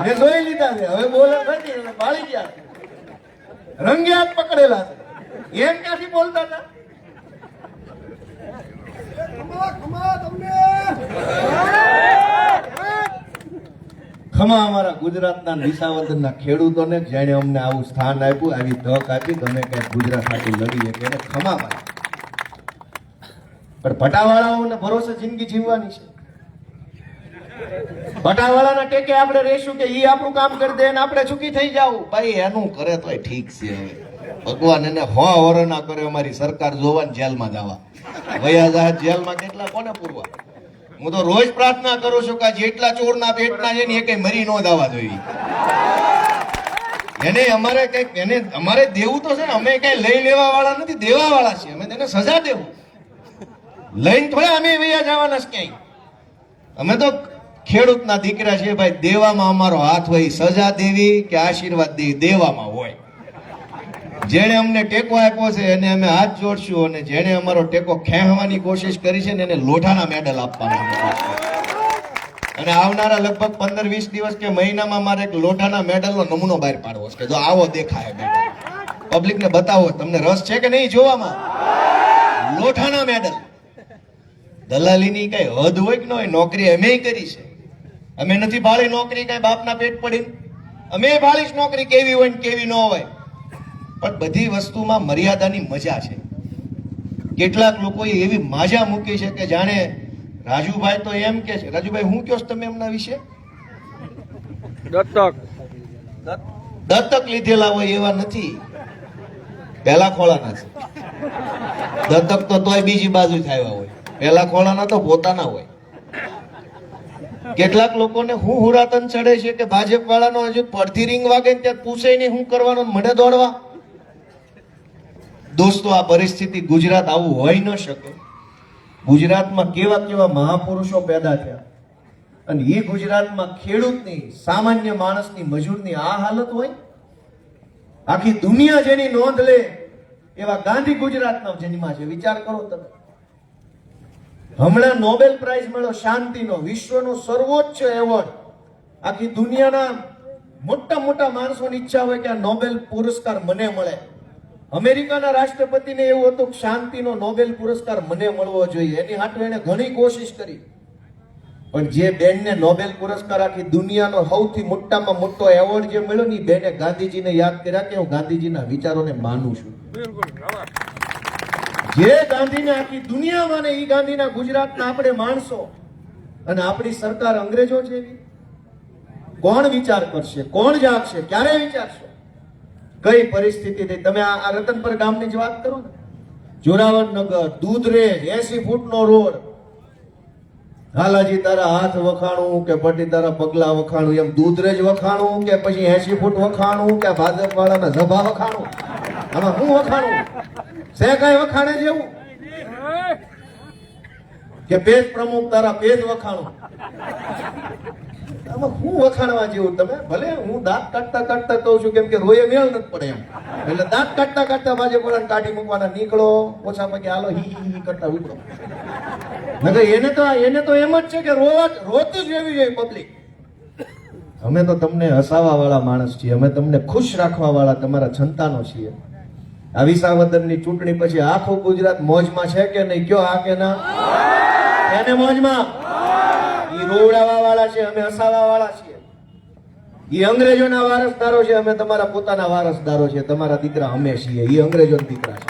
મેં જોઈ લીધા છે. હવે બોલે નથી, પાળી ગયા, રંગે હાથ પકડેલા છે. એમ ક્યાંથી બોલતા હતા? ખમા અમારા ગુજરાતના વિસાવદરના ખેડૂતોને જેણે અમને આવું સ્થાન આપ્યું, આવી તક આપી, ગમે ક્યાંક ગુજરાત સાથે લડી શકે એને ખમા પાડે. પણ પટાવાળાઓને ભરોસે જિંદગી જીવવાની છે. પટાવાળાના ટેકે આપણે રહેશું કે ઈ આપણું કામ કરી દે ને આપણે ચૂકી થઈ જાવ. ભાઈ એનું કરે તોય ઠીક છે. હવે ભગવાન એને 100 વર્ષ ના કરે અમારી સરકાર જોવાની જેલમાં જવા વયા જાય. જેલમાં કેટલા કોને પૂરવા? હું તો રોજ પ્રાર્થના કરું છું કે જેટલા ચોરના પેટના છે ને એ કઈ મરી ન જવા જોઈએ. એને અમારે કઈક એને અમારે દેવું તો છે ને, અમે કઈ લઈ લેવા વાળા નથી, દેવા વાળા છીએ. અમે તેને સજા દેવું, લઈને થોડા અમે વયા જવાના છે ક્યાંય. અમે તો ખેડૂતના દીકરા છીએ ભાઈ. દેવામાં અમારો હાથ હોય, સજા દેવી કે આશીર્વાદ દેવી દેવામાં હોય. જેણે અમને ટેકો આપ્યો છે એને અમે હાથ જોડશું, અને જેણે અમારો ટેકો ખેંચવાની કોશિશ કરી છે ને એને લોઢાના મેડલ આપવાના. અને આવનારા લગભગ 15-20 દિવસ કે મહિનામાં મારે એક લોઢાના મેડલનો નમૂનો બહાર પાડવો છે કે જો આવો દેખાય મેડલ, પબ્લિકને બતાવો. તમને રસ છે કે નહીં જોવામાં? લોઢાના મેડલ. દલાલીની કઈ હદ હોય કે ન હોય? નોકરી અમે કરી છે, અમે નથી ભાળી નોકરી કઈ બાપના પેટ પડીને. અમે ભાળીશ નોકરી કેવી હોય ને કેવી ન હોય. પણ બધી વસ્તુમાં મર્યાદાની મજા છે. કેટલાક લોકોએ એવી માજા મૂકી છે કે જાણે રાજુભાઈ તો એમ કે છે. રાજુભાઈ હું કહો છો તમે એમના વિશે? દત્તક લીધેલા હોય એવા નથી, પેલા ખોળાના છે. દત્તક તો તોય બીજી બાજુ થયા હોય, પેલા ખોળાના તો પોતાના હોય. કેટલાક લોકોને હું હુરાતન ચડે છે કે ભાજપ વાળાનો હજુ પડતી રીંગ વાગે ત્યાં પૂછે નહીં શું કરવાનું, મળે દોડવા. દોસ્તો, આ પરિસ્થિતિ ગુજરાત આવું હોઈ ન શકે. ગુજરાતમાં કેવા કેવા મહાપુરુષો પેદા થયા, અને એ ગુજરાતમાં ખેડૂતની, સામાન્ય માણસની, મજૂરની આ હાલત હોય. આખી દુનિયા જેની નોંધ લે એવા ગાંધી ગુજરાતના જન્મા છે. વિચાર કરો તમે. હમણાં નોબેલ પ્રાઇઝ મળ્યો શાંતિનો, વિશ્વનો સર્વોચ્ચ એવોર્ડ. આખી દુનિયાના મોટા મોટા માણસોની ઈચ્છા હોય કે આ નોબેલ પુરસ્કાર મને મળે. અમેરિકાના રાષ્ટ્રપતિને એવું હતું કે શાંતિનો નોબેલ પુરસ્કાર મને મળવો જોઈએ. એની હાટુ એને ઘણી કોશિશ કરી, પણ જે બેનને નોબેલ પુરસ્કાર આખી દુનિયાનો સૌથી મોટામાં મોટો એવોર્ડ જે મળ્યો ને, બેને ગાંધીજીને યાદ કર્યા કે હું ગાંધીજીના વિચારોને માનું છું. જે ગાંધીને આખી દુનિયા માને એ ગાંધીના ગુજરાતના આપણે માણસો, અને આપણી સરકાર અંગ્રેજો જેવી. કોણ વિચાર કરશે? કોણ જાગશે? ક્યારે વિચારશે? કઈ પરિસ્થિતિ થઈ? તમે આ રતનપર ગામની જ વાત કરો ને. જોરાવરનગર, દૂધરેજ, 80 ફૂટનો રોડ. હાલાજી તારા હાથ વખાણું કે પટી તારા પગલા વખાણું, એમ દૂધરેજ વખાણું કે પછી 80 ફૂટ વખાણું કે ભાજપ વાળાના સભા વખાણું? આમાં શું વખાણું છે? કઈ વખાણે જેવું કે પેજ પ્રમુખ તારા પેજ વખાણું? આમાં હું વખાણવા જેવું તમે ભલે હું દાંત કાઢતા કાઢતા કહું છું કેમ કે રોયે મેળ નથી પડે એમ એટલે દાંત કાઢતા કાઢતા ભાજપ વાળાને કાઢી મૂકવાના નીકળો ઓછા પગે હાલો હી કરતા ઉપડો નકર એને તો એમ જ છે કે રોતું જ રહેવી જોઈએ પબ્લિક. અમે તો તમને હસાવા વાળા માણસ છીએ, અમે તમને ખુશ રાખવા વાળા તમારા સંતાનો છીએ. આ વિસાવદરની ચૂંટણી પછી આખું ગુજરાત મોજમાં છે કે નહીં? કયો હા કે ના? એને મોજમાં. ઈ રોવડાવા વાળા છે, અમે હસાવા વાળા છીએ. ઈ અંગ્રેજોના વારસદારો છે, અમે તમારા પોતાના વારસદારો છે. તમારા દીકરા અમે છીએ, ઈ અંગ્રેજોના દીકરા છે.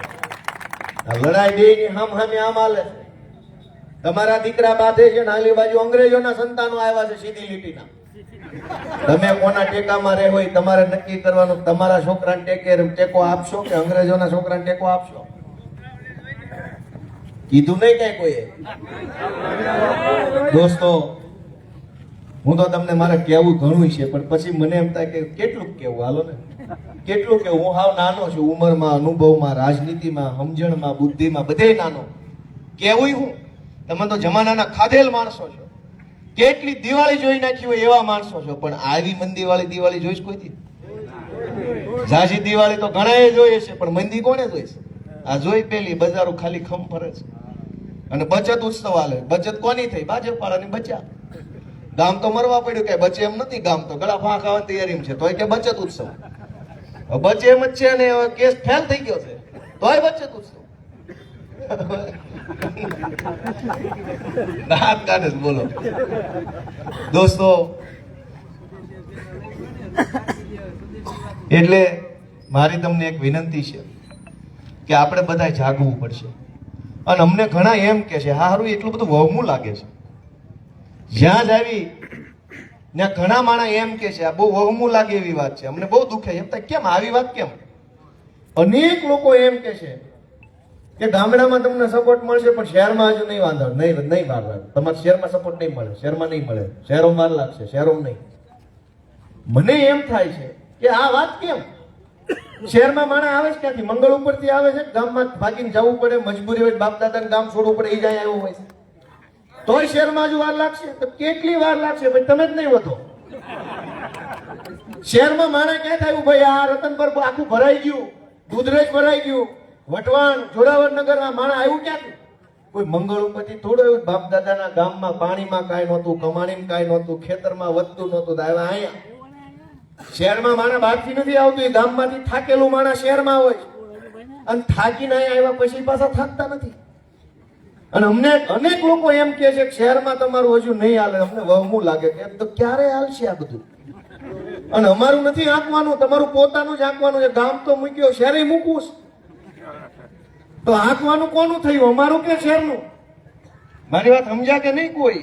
આ લડાઈ બેયની હામે આમ હાલે છે. તમારા દીકરા બાધે છે ને આલી બાજુ અંગ્રેજોના સંતાનો આવ્યા છે સીધી લીટીના. તમે કોના ટેકામાં રહો એ તમારે નક્કી કરવાનું. તમારા છોકરાને ટેકો આપશો કે અંગ્રેજોના છોકરાને ટેકો આપશો? કીધું નહીં કઈ કોઈએ. દોસ્તો, હું તો તમને મારે કહેવું ઘણું છે, પણ પછી મને એમ થાય કે કેટલું કેવું, હાલો ને કેટલું કેવું. હું હાવ નાનો છું, ઉંમરમાં, અનુભવમાં, રાજનીતિમાં, સમજણમાં, બુદ્ધિમાં, બધે નાનો. કેવું હું? તમે તો જમાનાના ખાધેલ માણસો છો. કેટલી દિવાળી જોઈ નાખી હોય એવા માણસો છો, પણ આવી મંદી વાળી દિવાળી જોઈશ કોઈથી? ઝાઝી દિવાળી તો ઘણાએ જોઈએ છે, પણ મંદી કોને જોઈશ? આ જોઈ પેલી બજારો ખાલી ખમ ફરે છે. અને બચત ઉત્સવ હાલે. બચત કોની થઈ? ભાજપ વાળાની બચ્યા. ગામ તો મરવા પડ્યું, કે બચે એમ નથી. ગામ તો ગળા ફા ખાવાની તૈયારી છે, તોય કે બચત ઉત્સવ. બચે એમ જ છે ને કેસ ફેલ થઈ ગયો છે, તોય બચત ઉત્સવ. દાંત કાઢે છે, બોલો. દોસ્તો, એટલે મારી તમને એક વિનંતી છે કે આપણે બધા જાગવું પડશે. અને અમને ઘણા એમ કે છે હારું એટલું બધું વહમું લાગે છે. જ્યાં જ આવી ત્યાં ઘણા માણસ એમ કે છે આ બહુ વહમું લાગે એવી વાત છે. અમને બહુ દુખે. એમ થાય કેમ આવી વાત કેમ? અનેક લોકો એમ કે છે કે ગામડામાં તમને સપોર્ટ મળશે, પણ શહેરમાં હજુ નહીં વાંધો, નહીં વાર લાગે. તમારે શહેરમાં સપોર્ટ નહીં મળે, શહેરમાં નહીં મળે, શહેરોમાં વાર લાગશે, શહેરોમાં નહીં. મને એમ થાય છે કે આ વાત કેમ? શહેરમાં માણસ આવે છે ક્યાંથી? મંગળ ઉપરથી આવે છે. ગામમાં ભાગીને જવું પડે, મજબૂરી હોય, બાપ દાદાને ગામ છોડવું પડે, એ જાય આવ્યો હોય છે, તોય શહેરમાં હજુ વાર લાગશે. તો કેટલી વાર લાગશે ભાઈ? તમે જ નહીં વધો. શહેરમાં માણસ ક્યાં થયું ભાઈ? આ રતનપર આખું ભરાઈ ગયું, દૂધરેજ ભરાઈ ગયું, વટવાણ, જોરાવરનગર આ માણસ આવ્યું ક્યાંથી? કોઈ મંગળ ઉપરથી થોડું એવું. બાપ દાદાના ગામમાં પાણીમાં કાંઈ નહોતું, કમાણીમાં કાંઈ નહોતું, ખેતરમાં વધતું નહોતું, આવ્યા અહીંયા. શહેરમાં માણસ બહારથી નથી આવતું, એ ગામમાંથી થાકેલું માણસ શહેરમાં હોય, અને થાકીને અહીંયા આવ્યા પછી પાછા થાકતા નથી. અને અમને અનેક લોકો એમ કે છે કે શહેરમાં તમારું હજુ નહીં હાલે. અમને વહમું લાગે કે તો ક્યારે હાલશે આ બધું? અને અમારું નથી આંકવાનું, તમારું પોતાનું જ આંકવાનું છે. ગામ તો મૂક્યો, શહેરે મૂકવું તો આંકવાનું કોનું થયું, અમારું કે શહેરનું? મારી વાત સમજ્યા કે નહીં? કોઈ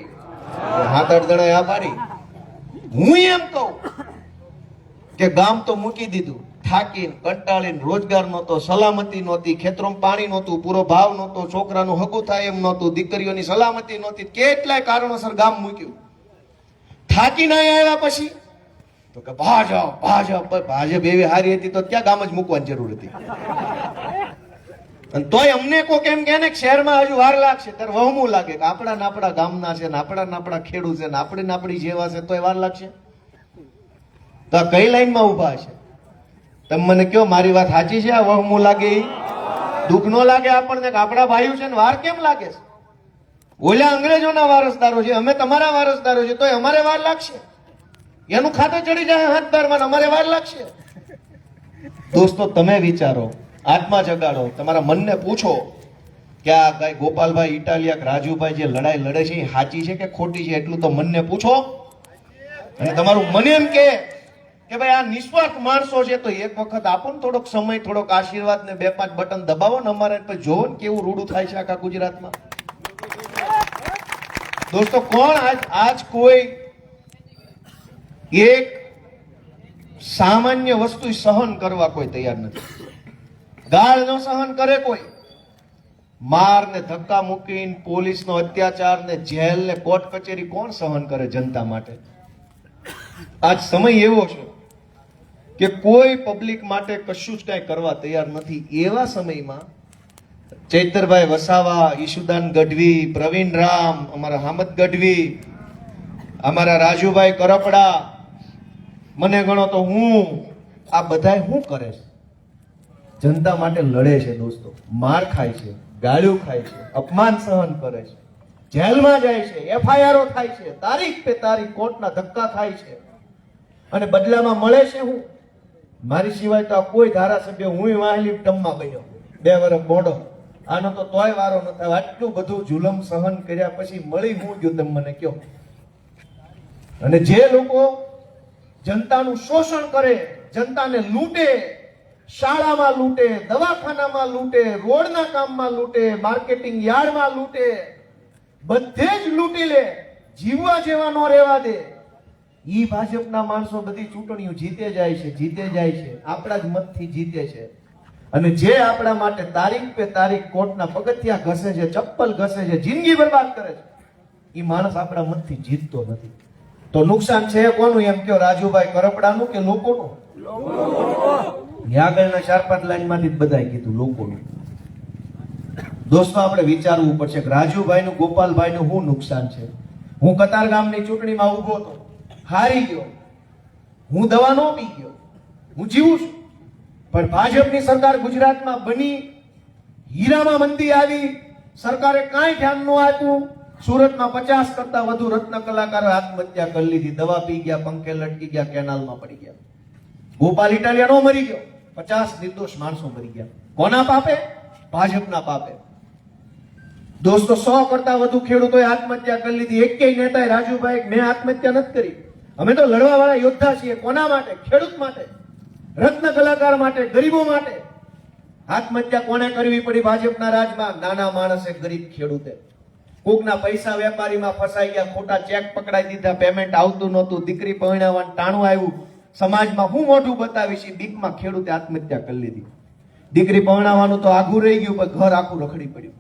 હાથ અડધડા આ પાડી. હું એમ કહું કે ગામ તો મૂકી દીધું, થાકીને કંટાળીને, રોજગાર નહોતો, સલામતી નહોતી, ખેતરોમાં પાણી નહોતું, પૂરો ભાવ નહોતો, છોકરાનું હગું થાય એમ નહોતું, દીકરીઓની સલામતી નહોતી, કેટલાય કારણોસર ગામ મૂક્યું. થાકીને આવ્યા પછી તો કે ભાજપ એવી હારી હતી તો ક્યાં ગામ જ મૂકવાની જરૂર હતી? અને તોય અમને કોઈ કેમ કે શહેરમાં હજુ વાર લાગશે. ત્યારે વહમું લાગે કે આપણા ગામના છે ને આપણા ખેડૂત છે ને આપણી જેવા છે, તોય વાર લાગશે. તો આ કઈ લાઈનમાં ઉભા છે? તમે મને કહો, મારી વાત સાચી છે? આ વહમું લાગે, દુઃખ નો લાગે આપણને કે આપણા ભાઈઓ છે ને વાર કેમ લાગે છે? ઓલા અંગ્રેજોના વારસદારો છે, અમે તમારા વારસદારો છે, તોય અમારે વાર લાગશે. એનું ખાતે ચડી જાય હાથદારમાં, અમારે વાર લાગશે. દોસ્તો, તમે વિચારો, આત્મા જગાડો, તમારા મનને પૂછો કે આ કઈ ગોપાલભાઈ ઇટાલિયા, રાજુભાઈ જે લડાઈ લડે છે એ સાચી છે કે ખોટી છે? એટલું તો મનને પૂછો. અને તમારું મન એમ કે ભાઈ આ નિસ્વાર્થ માણસો છે, તો એક વખત આપો ને થોડોક સમય, થોડોક આશીર્વાદ ને 2-5 બટન દબાવો ને અમારે, જોવો ને કેવું રૂડું થાય છે આખા ગુજરાતમાં. દોસ્તો, કોણ આજ કોઈ એક સામાન્ય વસ્તુ સહન કરવા કોઈ તૈયાર નથી. ગાળ ન સહન કરે કોઈ. માર ને ધક્કા મૂકીને, પોલીસનો અત્યાચાર ને જેલ ને કોર્ટ કચેરી કોણ સહન કરે જનતા માટે? આજ સમય એવો છે કે કોઈ પબ્લિક માટે કશું જ કઈ કરવા તૈયાર નથી. એવા સમયમાં ચૈતરભાઈ વસાવા, ઈશુદાન ગઢવી, પ્રવીણ રામ, અમારા હામદ ગઢવી, અમારા રાજુભાઈ કરપડા, મને ગણો તો હું, આ બધાય શું કરે છે? જનતા માટે લડે છે દોસ્તો, માર ખાય છે, ગાળ્યું ખાય છે, અપમાન સહન કરે છે, જેલમાં જાય છે, એફઆઈઆરો થાય છે, તારીખ પે તારીખ કોર્ટના ધક્કા ખાય છે, અને બદલામાં મળે છે હું? મારી સિવાય તો આ કોઈ ધારાસભ્ય, હું વાહેલી ટમમાં બન્યો 2 વર્ષ મોડો, આનો તો તોય વારો ન થાય. આટલું બધું જુલમ સહન કર્યા પછી મળી હું ગયું, તમે મને કહો. અને જે લોકો જનતાનું શોષણ કરે, જનતાને લૂંટે, શાળામાં લૂંટે, દવાખાનામાં લૂંટે, રોડના કામમાં લૂંટે, માર્કેટિંગ યાર્ડમાં લૂંટે, બધે જ લૂંટી લે, જીવવા જેવા નો રહેવા દે, ઈ ભાજપના માણસો બધી ચૂંટણીઓ જીતે જાય છે, જીતે જાય છે, આપણા જ મતથી જીતે છે. અને જે આપણા માટે તારીખ પે તારીખ કોર્ટના પગથિયા ઘસે છે, ચપ્પલ ઘસે છે, જિંદગી બરબાદ કરે છે, ઈ માણસ આપણા મતથી જીતતો નથી. તો નુકસાન છે કોનું? એમ કયો રાજુભાઈ કરપડાનું કે લોકોનું? આગળના 4-5 લાઈનમાંથી જ બધાએ કીધું લોકોનું. દોસ્તો, આપણે વિચારવું પડશે કે રાજુભાઈનું, ગોપાલભાઈનું શું નુકસાન છે? હું કતાર ગામની ચૂંટણીમાં ઊભો હતો, હારી ગયો, હું દવા નો પી ગયો, હું જીવું છું, પણ ભાજપની સરકાર ગુજરાતમાં બની, હીરામાં મંદી આવી, સરકારે કાંઈ ધ્યાન ન આપ્યું. સુરતમાં 50 કરતા વધુ રત્ન કલાકારો આત્મહત્યા કરી લીધી, દવા પી ગયા, પંખે લટકી ગયા, કેનાલમાં પડી ગયા. ગોપાલ ઇટાલિયાનો મરી ગયો, 50 નિર્દોષ માણસો મરી ગયા. કોના પાપે? ભાજપના પાપે. દોસ્તો, 100 કરતા વધુ ખેડૂતોએ આત્મહત્યા કરી લીધી. એકેય નેતાએ રાજુભાઈ મેં આત્મહત્યા નથી કરી. અમે તો લડવા વાળા યોદ્ધા છીએ. કોના માટે? ખેડૂત માટે, રત્ન કલાકાર માટે, ગરીબો માટે. આત્મહત્યા કોને કરવી પડી ભાજપના રાજમાં? નાના માણસે, ગરીબ ખેડૂતે. કોકના પૈસા વેપારીમાં ફસાઈ ગયા, ખોટા ચેક પકડાઈ દીધા, પેમેન્ટ આવતું નહોતું, દીકરી પરણાવવાનું ટાણું આવ્યું, સમાજમાં હું મોઢું બતાવીશ, બીકમાં ખેડૂતે આત્મહત્યા કરી લીધી. દીકરી પરણાવવાનું તો આઘું રહી ગયું, પણ ઘર આખું રખડી પડ્યું.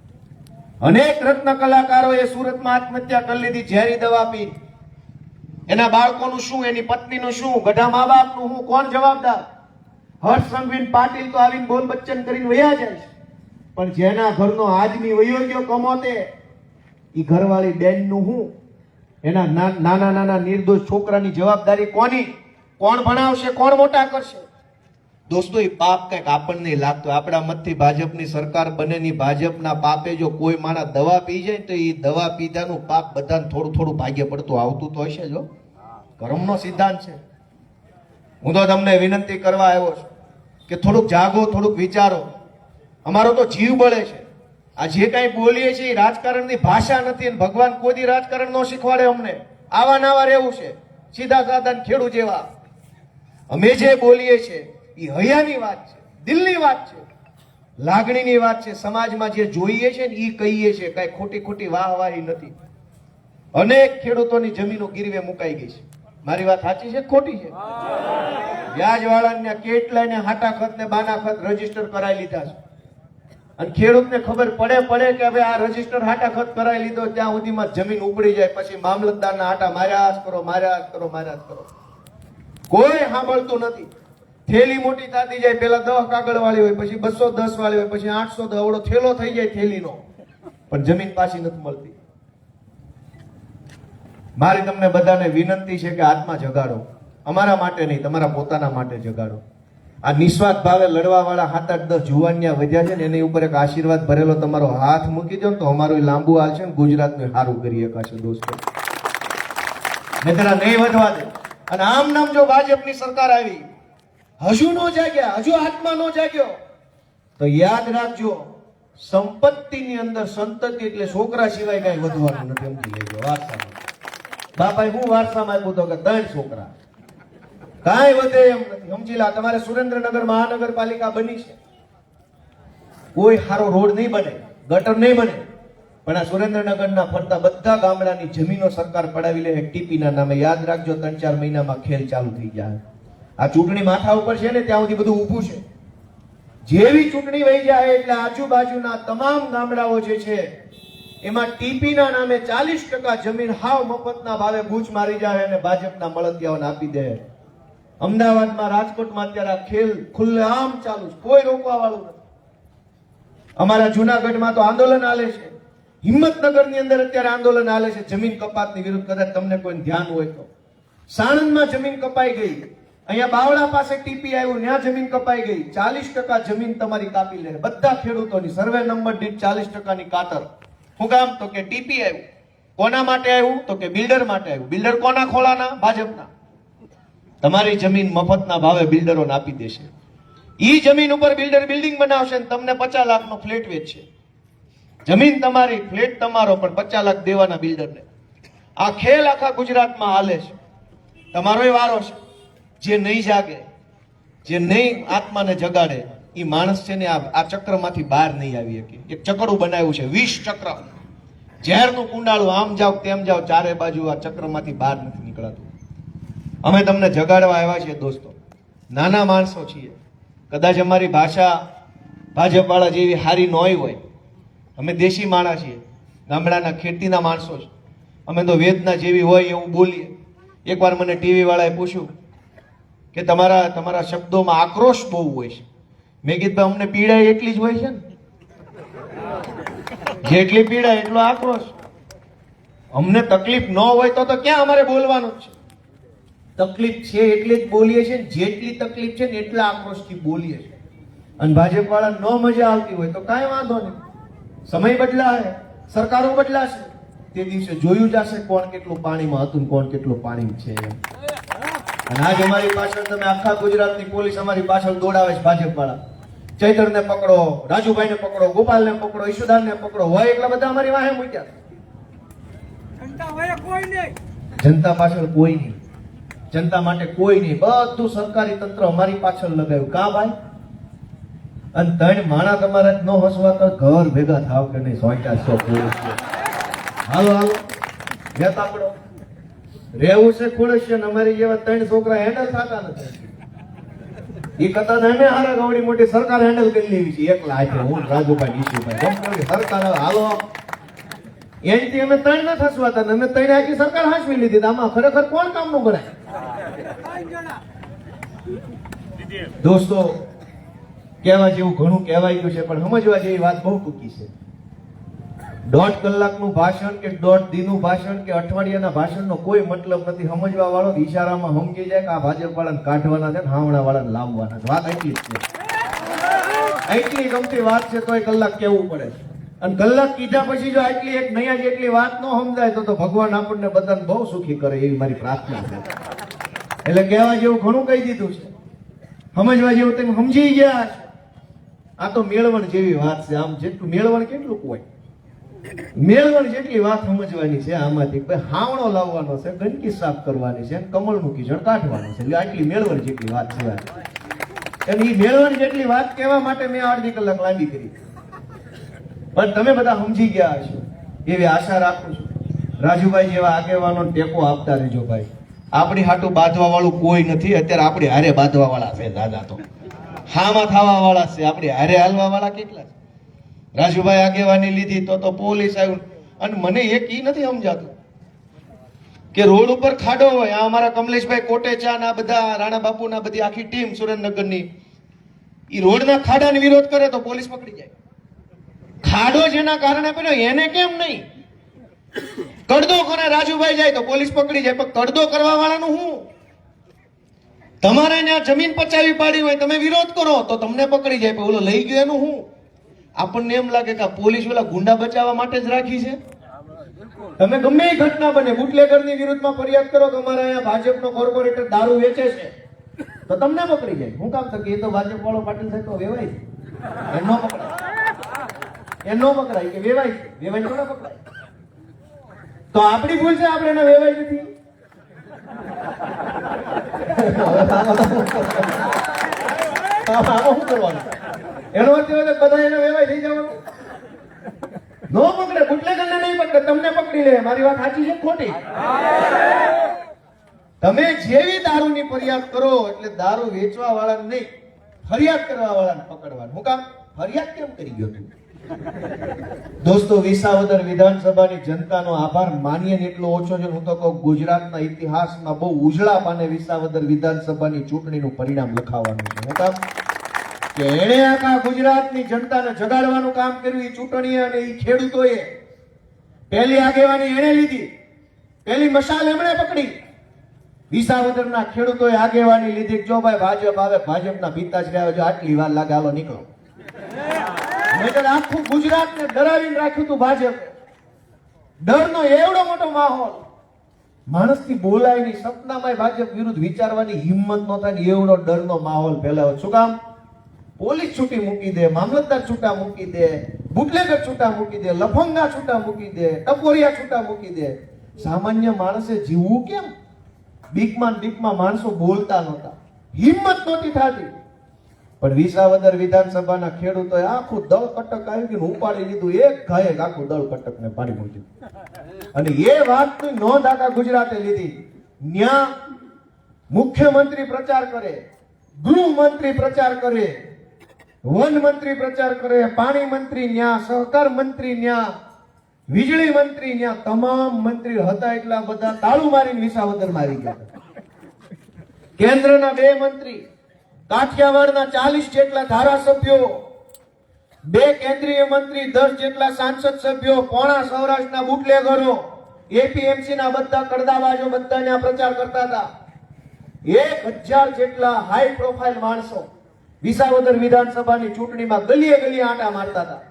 અનેક રત્ન કલાકારોએ સુરતમાં આત્મહત્યા કરી લીધી, ઝેરી દવા પી. એના બાળકોનું શું? એની પત્નીનું શું? ગઢા મા બાપનું શું? કોણ જવાબદાર? હર્ષ સંઘવી પાટીલ તો આવીને બોલ બચ્ચન કરીને વયા જાય છે, પણ જેના ઘરનો આદમી વયો ગયો કમોતે, ઈ ઘરવાળી બેનનું શું? એના નાના નાના નિર્દોષ છોકરાની જવાબદારી કોની? કોણ ભણાવશે? કોણ મોટા કરશે? દોસ્તો, એ પાપ કઈક આપણને લાગતો. આપણા મતથી ભાજપની સરકાર બનેની ભાજપના પાપે જો કોઈ માણસ દવા પી જાય તો એ દવા પીધાનું પાપ બધાને થોડું થોડું ભાગ્ય પડતું આવતું તો હશે. જો કર્મનો સિદ્ધાંત છે. હું તો તમને વિનંતી કરવા આવ્યો છું કે થોડુંક જાગો, થોડુંક વિચારો. અમારો તો જીવ બળે છે. આ જે કાંઈ બોલીએ છીએ એ રાજકારણની ભાષા નથી, અને ભગવાન કોઈ દી રાજકારણ નો શીખવાડે અમને. આવા નાવા રહેવું છે, સીધા સાધા ખેડૂત જેવા. અમે જે બોલીએ છીએ એ હૈયાની વાત છે, દિલની વાત છે, લાગણીની વાત છે. સમાજમાં જે જોઈએ છે ને એ કહીએ છીએ, કાંઈ ખોટી ખોટી વાહવાહી નથી. અનેક ખેડૂતોની જમીનો ગીરવે મુકાઈ ગઈ છે. મારી વાત સાચી છે ખોટી છે? વ્યાજ વાળાને કેટલાયને હાટા ખત ને બાના ખત રજીસ્ટર કરાવી લીધા છે, અને ખેડૂતને ખબર પડે કે હવે આ રજીસ્ટર હાટા ખત કરાવી લીધો ત્યાં સુધીમાં જમીન ઉપડી જાય, પછી મામલતદારના હાટા માર્યા જ કરો, માર્યા જ કરો, માર્યા જ કરો. કોઈ સાંભળતું નથી. થેલી મોટી થતી જાય, પેલા 10 કાગળ વાળી હોય, પછી 210 વાળી હોય, પછી 800 અવળો થેલો થઈ જાય થેલીનો, પણ જમીન પાછી નથી મળતી. મારી તમને બધાને વિનંતી છે કે આત્મા જગાડો. અમારા માટે નહીં, તમારા પોતાના માટે જગાડો. આ નિસ્વાર્થ ભાવે લડવા વાળા 7-8-10 જુવાનિયા વધ્યા છે ને, એની ઉપર એક આશીર્વાદ ભરેલો તમારો હાથ મૂકી દો ને તો અમારું લાંબુ હાલ છે ને ગુજરાતનું સારું કરી શકાશે દોસ્તો. નહીંતર નહીં વધવા દે. અને આમ નામ જો ભાજપની સરકાર આવી, હજુ નો જાગ્યા, હજુ આત્મા નો જાગ્યો, તો યાદ રાખજો, સંપત્તિની અંદર સંતતિ એટલે છોકરા સિવાય કઈ વધવાનું નથી. સમજી લેજો. વારસામાં બાપાએ હું વારસામાં આપ્યું તો કે 3 છોકરા, કાંઈ વધે એમ નથી. સમજી લા. તમારે સુરેન્દ્રનગર મહાનગરપાલિકા બની છે, કોઈ સારો રોડ નહીં બને, ગટર નહીં બને, પણ આ સુરેન્દ્રનગરના ફરતા બધા ગામડાની જમીનો સરકાર પડાવી લે ટીપીના નામે. યાદ રાખજો, 3-4 મહિનામાં ખેલ ચાલુ થઈ જાય. આ ચૂંટણી માથા ઉપર છે ને ત્યાં સુધી બધું ઊભું છે. જેવી ચૂંટણી વહી જાય એટલે આજુબાજુના તમામ ગામડાઓ જે છે એમાં ટીપીના નામે 40% જમીન હાવ મફતના ભાવે બૂચ મારી જાય અને ભાજપના મળતિયાઓને આપી દે. અમદાવાદમાં, રાજકોટમાં અત્યારે આ ખેલ ખુલ્લેઆમ ચાલુ છે, કોઈ રોકવા વાળું નથી. અમારા જુનાગઢમાં તો આંદોલન હાલે છે, હિંમતનગરની અંદર અત્યારે આંદોલન હાલે છે જમીન કપાતની વિરુદ્ધ. કદાચ તમને કોઈ ધ્યાન હોય તો સાણંદમાં જમીન કપાઈ ગઈ, અહીંયા બાવળા પાસે ટીપી આવ્યું, ત્યાં જમીન કપાઈ ગઈ. 40% જમીન તમારી કાપી લે બધા ખેડૂતોની. સર્વે નંબર દીઠ 40%ની કાતર. શું કામ? તો કે ટીપી આવ્યું. કોના માટે આવ્યું? તો કે બિલ્ડર માટે આવ્યું. બિલ્ડર કોના ખોળાના? ભાજપના. તમારી જમીન મફતના ભાવે બિલ્ડરોને આપી દેશે. ઈ જમીન ઉપર બિલ્ડર બિલ્ડિંગ બનાવશે ને તમને 50 લાખનો ફ્લેટ વેચશે. જમીન તમારી, ફ્લેટ તમારો, પણ 50 લાખ દેવાના બિલ્ડરને. આ ખેલ આખા ગુજરાતમાં હાલે છે. તમારોય વારો છે. જે નહીં જાગે, જે નહીં આત્માને જગાડે, એ માણસ છે ને આ ચક્રમાંથી બહાર નહીં આવી શકે. એક ચકડું બનાવ્યું છે, 20 ચક્ર, ઝેરનું કુંડાળું, આમ જાવ તેમ જાવ, ચારે બાજુ આ ચક્રમાંથી બહાર નથી નીકળાતું. અમે તમને જગાડવા આવ્યા છીએ દોસ્તો. નાના માણસો છીએ, કદાચ અમારી ભાષા ભાજપવાળા જેવી હારી ન હોય. અમે દેશી માણસ છીએ, ગામડાના ખેતીના માણસો છે. અમે તો વેદના જેવી હોય એવું બોલીએ. એકવાર મને ટીવી વાળાએ પૂછ્યું કે તમારા શબ્દોમાં આક્રોશ બહુ હોય છે. મેં કીધું ભાઈ અમને પીડા એટલી જ હોય છે ને, જેટલી પીડા એટલો આક્રોશ. અમને તકલીફ ન હોય તો ક્યાં અમારે બોલવાનું છે? તકલીફ છે એટલે જ બોલીએ છીએ. જેટલી તકલીફ છે ને એટલા આક્રોશથી બોલીએ છીએ. અને ભાજપ વાળા ન મજા આવતી હોય તો કાંઈ વાંધો નહીં. સમય બદલાશે, સરકારો બદલાશે, તે દિવસે જોયું જશે કોણ કેટલું પાણીમાં હતું ને કોણ કેટલું પાણી છે. અને આજ અમારી પાછળ તમે આખા ગુજરાતની પોલીસ અમારી પાછળ દોડાવે છે ભાજપ વાળા. ચૈતરને પકડો, રાજુભાઈને પકડો, ગોપાલને પકડો, ઈશુદાનને પકડો. હોય એટલા બધા અમારી વાહે મૂક્યા. જનતા પાછળ કોઈ નહીં, જનતા માટે કોઈ નહીં. બધું સરકારી તંત્ર અમારી પાછળ લગાવ્યું. કા ભાઈ? અને 3 માણા તમારે ન હસવા તો ઘર ભેગા થાવ કે નહીં? 100 હાલો હાલો લેતા પડો. રહેવું છે ખુડશ ને અમારી જેવા 3 છોકરા હેન્ડલ થતા નથી. એ કરતા અમે હારા ગવડી મોટી સરકાર હેન્ડલ કરી લેવી છે એકલા હાથે. હું રાજુભાઈ ઈશુભાઈ સરકાર હાલો એનથી અમે 3 ન થસવાતા ને અમે 3 આખી સરકાર હાંસવી લીધી. આમાં ખરેખર કોણ કામનું ગણાય? દોસ્તો, કહેવા જેવું ઘણું કહેવાય ગયું છે, પણ સમજવા જેવી વાત બહુ ટૂંકી છે. 1.5 કલાકનું ભાષણ કે 1.5 દિનનું ભાષણ કે અઠવાડિયાના ભાષણનો કોઈ મતલબ નથી. સમજવા વાળો ઈશારામાં સમજી જાય કે આ ભાજપ વાળાને કાઢવાના છે ને હાવણા વાળાને લાવવાના છે. વાત એટલી જ છે. એટલી ગમતી વાત છે તોય કલાક કહેવું પડે છે. અને કલાક કીધા પછી જો આટલી એક નયા જેટલી વાત ન સમજાય તો ભગવાન આપણને બધાને બહુ સુખી કરે એવી મારી પ્રાર્થના છે. એટલે કહેવા જેવું ઘણું કહી દીધું છે. સમજવા જેવું તમે સમજી ગયા છો. આ તો મેળવણ જેવી વાત છે. આમ જેટલું મેળવણ કેટલું હોય, મેળવણ જેટલી વાત સમજવાની છે. આમાંથી હાવણો લાવવાનો છે, ગંદકી સાફ કરવાની છે, કમળનું કીચડ કાઢવાનું છે. એટલે આટલી મેળવણ જેટલી વાત છે. અને એ મેળવણ જેટલી વાત કહેવા માટે મેં અડધી કલાક લાંબી કરી, પણ તમે બધા સમજી ગયા હશો એવી આશા રાખું છું. રાજુભાઈ જેવા આગેવાનો ટેકો આપતા રહેજો ભાઈ. આપણી હાટું બાંધવા વાળું કોઈ નથી. અત્યારે આપણી હારે બાંધવા વાળા છે દાદા, તો હામાં થવા વાળા છે. આપણી હારે હાલવા વાળા કેટલા છે? રાજુભાઈ આગેવાની લીધી તો પોલીસ આવ્યું. અને મને એક ઈ નથી સમજાતું કે રોડ ઉપર ખાડો હોય. આ અમારા કમલેશભાઈ કોટેચા ના બધા રાણા બાપુ ના બધી આખી ટીમ સુરેન્દ્રનગરની ઈ રોડના ખાડાનો વિરોધ કરે તો પોલીસ પકડી જાય. ખાડો જેના કારણે બન્યો એને કેમ નહીં? કડદો કોને રાજુભાઈ જાય તો પોલીસ પકડી જાય. પણ કડદો કરવા વાળાનું હું? તમારે ત્યાં જમીન પચાવી પાડી હોય, તમે વિરોધ કરો તો તમને પકડી જાય. પણ ઓલો લઈ ગયો એનું હું? આપણને એમ લાગે કે પોલીસ ઓલા ગુંડા બચાવવા માટે જ રાખી છે. તમે ગમે એ ઘટના બને, બુટલેગરની વિરુદ્ધમાં ફરિયાદ કરો કે અમારા અહીંયા ભાજપનો કોર્પોરેટર દારૂ વેચે છે તો તમને પકડી જાય. હું કામ થકે? એ તો ભાજપ વાળો પાટીલ થાય તો વેવાય, એનો પકડાય, એનો પકડાય કે વેવાય, વેવાય થોડા પકડાય. તો આપણી ભૂલ છે, આપણે એને વેવાય નથી. આમાં શું કરવાનું? એનો અર્થ એવો કે બધા એને વેવાય થઈ જવાનું. નો પકડે, બુટલેગરને નહીં પકડે, તમને પકડી લે. મારી વાત સાચી છે ખોટી? તમે જેવી દારૂની ફરિયાદ કરો એટલે દારૂ વેચવા વાળાને નહીં, ફરિયાદ કરવા વાળાને પકડવાનું. હું કામ? ફરિયાદ કેમ કરી ગયો તું? દોસ્તો, વિસાવદર વિધાનસભાની જનતાનો આભાર માનીએ ને એટલો ઓછો છે. હું તો કહું ગુજરાતના ઇતિહાસમાં બહુ ઉજળા પાને વિસાવદર વિધાનસભાની ચૂંટણીનું પરિણામ લખાવાનું છે. હું કામ? કે એણે આખા ગુજરાતની જનતાને જગાડવાનું કામ કર્યું એ ચૂંટણી અને એ ખેડૂતોએ. પહેલી આગેવાની એણે લીધી, પહેલી મશાલ એમણે પકડી. વિસાવદરના ખેડૂતોએ આગેવાની લીધી, જો ભાઈ ભાજપ આવે, ભાજપના પિતાશ્રી આવે, જો આટલી વાર લાગે હાલો નીકળો. નહીંતર આખું ગુજરાતને ડરાવીને રાખ્યું હતું ભાજપ. ડરનો એવડો મોટો માહોલ, માણસથી બોલાય નહીં, સપનામાં ભાજપ વિરુદ્ધ વિચારવાની હિંમત ન થાય ને એવડો ડરનો માહોલ ફેલાયો. શું કામ? પોલીસ છૂટી મૂકી દે, મામલતદાર છૂટા મૂકી દે, બુટલેગર છૂટા મૂકી દે, લફંગા છૂટા મૂકી દે, ટપોરિયા છૂટા મૂકી દે. સામાન્ય માણસે જીવવું કેમ? બીકમાં માણસો બોલતા નહોતા, હિંમત નહોતી થતી. પણ વિસાવદર વિધાનસભાના ખેડૂતોએ આખું દળ કટક આવી ઉપાડી લીધું, એક ઘાયે આખું દળ કટકને પાડી મૂક્યું. અને એ વાતની નોંધ આખા ગુજરાતે લીધી. ન્યા મુખ્યમંત્રી પ્રચાર કરે, ગૃહમંત્રી પ્રચાર કરે, વન મંત્રી પ્રચાર કરે, પાણી મંત્રી ન્યા, સહકાર મંત્રી ન્યા, વીજળી મંત્રી ન્યા, તમામ મંત્રી હતા એટલા બધા તાળું મારીને વિસાવદરમાં આવી ગયા. કેન્દ્રના 2 મંત્રી, કાઠિયાવાડના 40 જેટલા ધારાસભ્યો, 2 કેન્દ્રીય મંત્રી, 10 જેટલા સાંસદ સભ્યો, પોણા સૌરાષ્ટ્રના બુટલેગરો, એપીએમસી ના બધા કરદાબાજો બધાને આ પ્રચાર કરતા હતા. 1000 જેટલા હાઈ પ્રોફાઇલ માણસો વિસાવદર વિધાનસભાની ચૂંટણીમાં ગલીએ ગલીએ આંટા મારતા હતા.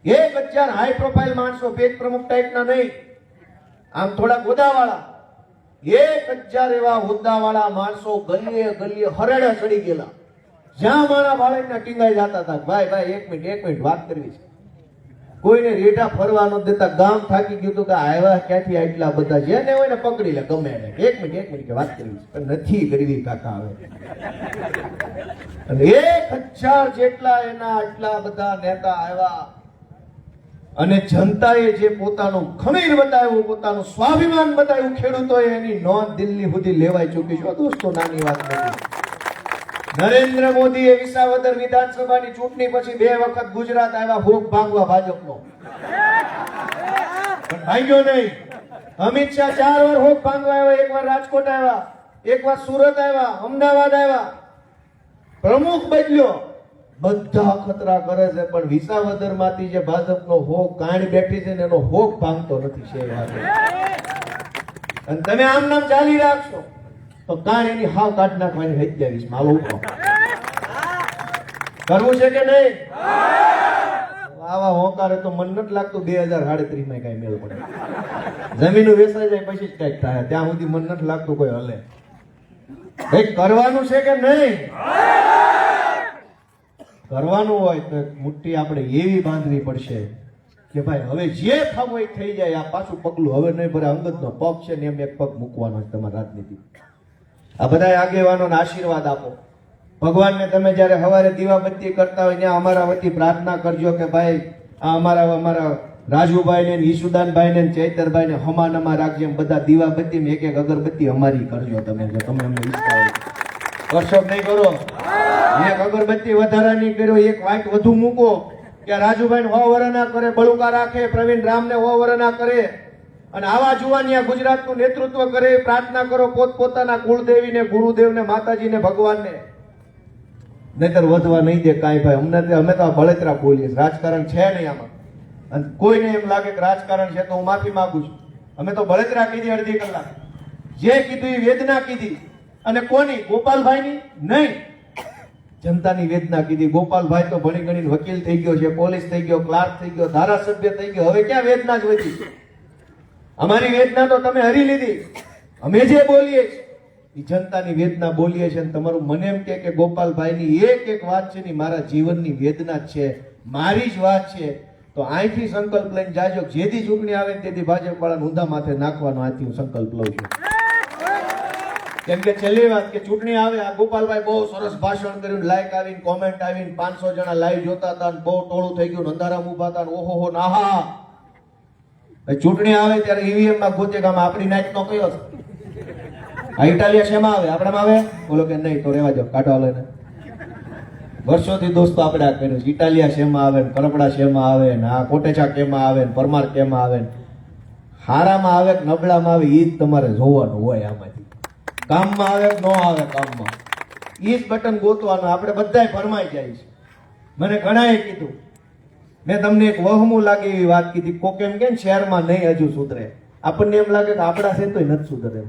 1000 હાઈ પ્રોફાઇલ માણસો, પેજ પ્રમુખ ટાઈપના નહીં, આમ થોડા હોદ્દાવાળા. 1000 એવા હોદ્દાવાળા માણસો ગલીએ ગલીએ હરેડે ચડી ગયેલા. જ્યાં માણા ભાળીને ટીંગાઈ જતા હતા, ભાઈ એક મિનિટ વાત કરવી છે. કોઈને રેઢા ફરવા ન દેતા. ગામ થાકી ગયું હતું કે આવ્યા ક્યાંથી આટલા બધા, જેને હોય ને પકડી લે ગમે એને. એક મિનિટ કે વાત કરવી છે, પણ નથી કરવી કાકા હવે. અને 1000 જેટલા એના આટલા બધા નેતા આવ્યા અને જનતાએ જે પોતાનું ખમીર બતાવ્યું, પોતાનું સ્વાભિમાન બતાવ્યું, ખેડૂતોએ એની નોંધ દિલ્હી સુધી લેવાઈ ચૂકી છે. દોસ્તો નાની વાત નથી. નરેન્દ્ર મોદીએ વિસાવદર વિધાનસભાની ચૂંટણી પછી 2 વખત ગુજરાત આવ્યા ભોગ ભાંગવા ભાજપનો, પણ ભાંગ્યો નહીં. અમિત શાહ 4 વાર ભોગ ભાંગવા આવ્યા, 1 વાર રાજકોટ આવ્યા, 1 વાર સુરત આવ્યા, અમદાવાદ આવ્યા, પ્રમુખ બદલ્યો. બધા ખતરા કરે છે, પણ વિસાવદર માંથી જે ભાજપનો હોક કાંડ બેઠી છે ને એનો હોક ભાંગતો નથી છે. અને તમે આમ નામ ચાલી રાખશો તો કાંડ એની હાવ કાઢ નાખવાની 27 માલો ઉઠો. કરવું છે કે નહીં? આવા હોકારે તો મન નથી લાગતું 2037 માં કઈ મેળ પડે. જમીન વેચાઈ જાય પછી જ કઈક થાય, ત્યાં સુધી મન નથી લાગતું કોઈ હલે. ભાઈ કરવાનું છે કે નહીં? કરવાનું હોય તો મુઠ્ઠી આપણે એવી બાંધવી પડશે કે ભાઈ હવે જે થવું એ થઈ જાય. આ પાછું પગલું હવે નહીં ભરે, અંગતનો પગ છે ને એમ એક પગ મૂકવાનો છે તમારી રાજનીતિ. આ બધા આગેવાનોને આશીર્વાદ આપો. ભગવાનને તમે જ્યારે સવારે દીવાબત્તી કરતા હોય ત્યાં અમારા વતી પ્રાર્થના કરજો કે ભાઈ આ અમારા રાજુભાઈ ને ઈશુદાનભાઈ ને ચૈતરભાઈ ને હમાનમાં રાખજો. એમ બધા દીવાબત્તી એક એક અગરબત્તી અમારી કરજો. તમે જો તમે અમને ઈચ્છા હોય કરશો નહીં કરો. એક અગરબત્તી વધારાની કર્યો, એક વાઇટ વધુ મૂકો કે રાજુભાઈ 100 વર્ષના કરે, બળુકા રાખે, પ્રવીણ રામને 100 વર્ષના કરે. અને આવા જુવાનિયા ગુજરાતનું નેતૃત્વ કરે. પ્રાર્થના કરો પોતપોતાના કુળદેવીને, ગુરુદેવને, માતાજીને, ભગવાનને. નહીતર વધવા નહીં દે કાંઈ ભાઈ. અમે તો આ બળતરા બોલીએ, રાજકારણ છે નહીં આમાં. અને કોઈને એમ લાગે કે રાજકારણ છે તો હું માફી માંગુ છું. અમે તો બળતરા કીધી અડધી કલાક. જે કીધું એ વેદના કીધી. અને કોની? ગોપાલભાઈની નહીં, જનતાની વેદના કીધી. ગોપાલભાઈ તો ભણી ગણીને વકીલ થઈ ગયો છે, પોલીસ થઈ ગયો, ક્લાર્ક થઈ ગયો, ધારાસભ્ય થઈ ગયો. હવે ક્યાં વેદના જ વધી? અમારી વેદના તો તમે હરી લીધી. અમે જે બોલીએ એ જનતાની વેદના બોલીએ છીએ. તમારું મને એમ કે ગોપાલભાઈની એક વાત છે ને મારા જીવનની વેદના જ છે, મારી જ વાત છે. તો અહીંથી સંકલ્પ લઈને જાજો. જેથી ચૂંટણી આવે તેથી ભાજપ વાળાને ઊંધા માથે નાખવાનો આથી હું સંકલ્પ લઉં છું. કેમ કે છેલ્લી વાત કે ચૂંટણી આવે, આ ગોપાલભાઈ બહુ સરસ ભાષણ કર્યું, લાઈક આવીને, કોમેન્ટ આવીને, 500 જણા લાઈવ જોતા હતા, બહુ ટોળું થઈ ગયું, અંધારામાં ઉભા હતા, ઓહો નાહા. ચૂંટણી આવે ત્યારે ઈવીએમ માં ગોતે કે આપણી નાઈટ નો કયો છે? આ ઇટાલિયા શેમાં આવે? આપણામાં આવે? બોલો કે નહીં તો રેવા દો, કાઢો લઈને. વર્ષોથી દોસ્તો આપણે આ કર્યું છે. ઇટાલિયા શેમાં આવે, કરપડા શેમાં આવે, આ કોટેચા કેમાં આવે, પરમાર કેમાં આવે, હારામાં આવે કે નબળામાં આવે, ઈ જ તમારે જોવાનું હોય. આમાંથી કામમાં આવે કે ન આવે, કામમાં ઈ જ બટન ગોતવાનું. આપણે બધાય ફરમાઈ જાય છે. મને ઘણાએ કીધું મેં તમને એક વહમું લાગે એવી વાત કીધી. કોક એમ કે ને શહેરમાં નહીં હજુ સુધરે, આપણને એમ લાગે કે આપણા છે તોય નથી સુધરે.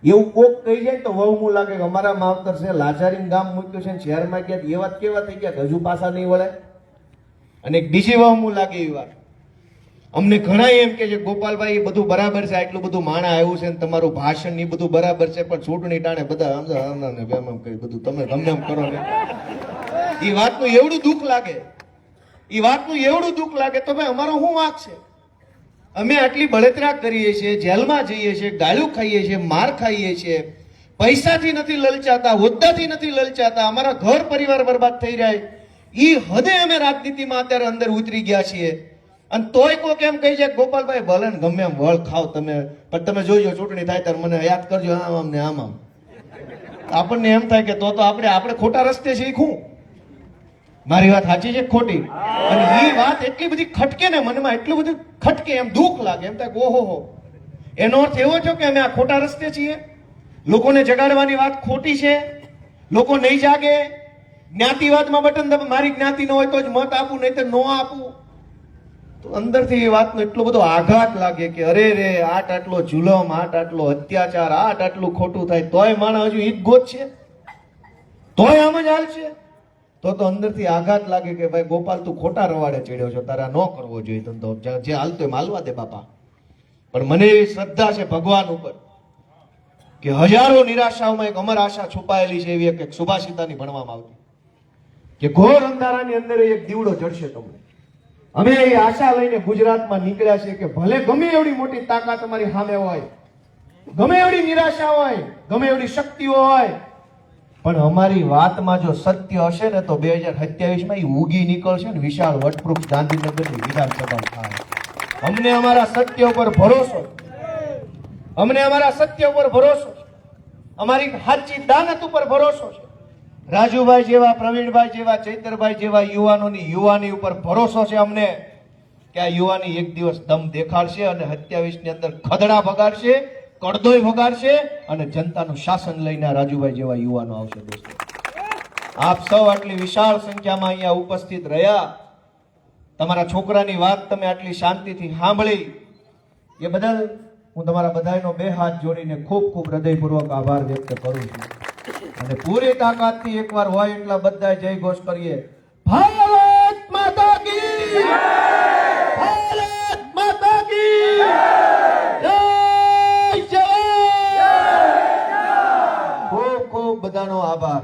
એવું કોક કહી જાય ને તો વહમું લાગે કે અમારા માવતર છે લાચારીનું ગામ મૂક્યું છે ને શહેરમાં ગયા એ વાત કેવા થઈ ગયા કે હજુ પાછા નહીં વળે. અને એક બીજી વહમું લાગે એવી વાત, અમને ઘણા એમ કે છે ગોપાલભાઈ એ બધું બરાબર છે, આટલું બધું માણા આવ્યું છે ને તમારું ભાષણ એ બધું બરાબર છે, પણ ચૂંટણી ટાણે બધા આમ કરી બધું તમે ગમે એમ કરો ને. એ વાતનું એવડું દુઃખ લાગે, એ વાતનું એવડું દુઃખ લાગે તો ભાઈ અમારો શું વાંક છે? અમે આટલી બળતરા કરીએ છીએ, જેલમાં જઈએ છીએ, ગાળું ખાઈએ છીએ, માર ખાઈએ છીએ, પૈસાથી નથી લલચાતા, હોદ્દાથી નથી લલચાતા, અમારા ઘર પરિવાર બરબાદ થઈ રહ્યા. ઈ હદે અમે રાજનીતિમાં અત્યારે અંદર ઉતરી ગયા છીએ. અને તોય કોક એમ કહી જાય ગોપાલભાઈ ભલે ને ગમે એમ વળ ખાવ તમે, પણ તમે જોઈજો ચૂંટણી થાય ત્યારે મને યાદ કરજો આમ આમ ને આમ આમ. આપણને એમ થાય કે તો આપણે ખોટા રસ્તે શીખું. મારી વાત સાચી છે ખોટી? અને એ વાત એટલી બધી ખટકે ને મનમાં, એટલું બધું ખટકે, એમ દુઃખ લાગે, એમ થાય ઓહો. એનો અર્થ એવો છે કે અમે આ ખોટા રસ્તે છીએ, લોકોને જગાડવાની વાત ખોટી છે, લોકો નહીં જાગે, જ્ઞાતિવાદમાં બટન મારી જ્ઞાતિ ન હોય તો જ મત આપું, નહીં તો ન આપું. તો અંદરથી એ વાતનો એટલો બધો આઘાત લાગે કે અરે રે આટ આટલો જુલમ, આટ આટલો અત્યાચાર, આટ આટલું ખોટું થાય તોય માણસ હજુ ઈદ ગોત છે, તોય આમ જ હાલશે. તો અંદરથી આઘાત લાગે કે ભાઈ ગોપાલ તું ખોટા રવાડે ચડ્યો છો, તારે ન કરવો જોઈએ ધંધો, જે હાલતો એમ હાલવા દે બાપા. પણ મને એવી શ્રદ્ધા છે ભગવાન ઉપર કે હજારો નિરાશાઓમાં એક અમર આશા છુપાયેલી છે. એવી એક સુભાષિતાની ભણવામાં આવતી કે ઘોર અંધારાની અંદર એક દીવડો જડશે તમને. અમે એ આશા લઈને ગુજરાતમાં નીકળ્યા છીએ કે ભલે ગમે એવડી મોટી તાકાત તમારી સામે હોય, ગમે એવડી નિરાશા હોય, ગમે એવડી શક્તિઓ હોય, પણ અમારી વાતમાં જો સત્ય હશે ને તો 2027માં એ ઉગી નીકળશે ને વિશાળ વટવૃક્ષ ગાંધીનગરની વિધાનસભા થાય. અમને અમારા સત્ય ઉપર ભરોસો છે, અમને અમારા સત્ય ઉપર ભરોસો છે, અમારી સાચી દાનત ઉપર ભરોસો છે. રાજુભાઈ જેવા, પ્રવીણભાઈ જેવા, ચૈતરભાઈ જેવા યુવાનોની યુવાની ઉપર ભરોસો છે અમને કે આ યુવાની એક દિવસ દમ દેખાડશે અને 27ની અંદર ખદડા ભગાડશે, કડદોય ભગાડશે અને જનતાનું શાસન લઈને રાજુભાઈ જેવા યુવાનો આવશે. દોસ્તો, આપ સૌ આટલી વિશાળ સંખ્યામાં અહીંયા ઉપસ્થિત રહ્યા, તમારા છોકરાની વાત તમે આટલી શાંતિથી સાંભળી, એ બદલ હું તમારા બધાનો બે હાથ જોડીને ખૂબ ખૂબ હૃદયપૂર્વક આભાર વ્યક્ત કરું છું. અને પૂરી તાકાતથી એકવાર હોય એટલા બધા જય ઘોષ કરીએ. ભારત માતા કી જય! ભારત માતા કી જય! જય જવાન! ખૂબ ખૂબ બધાનો આભાર.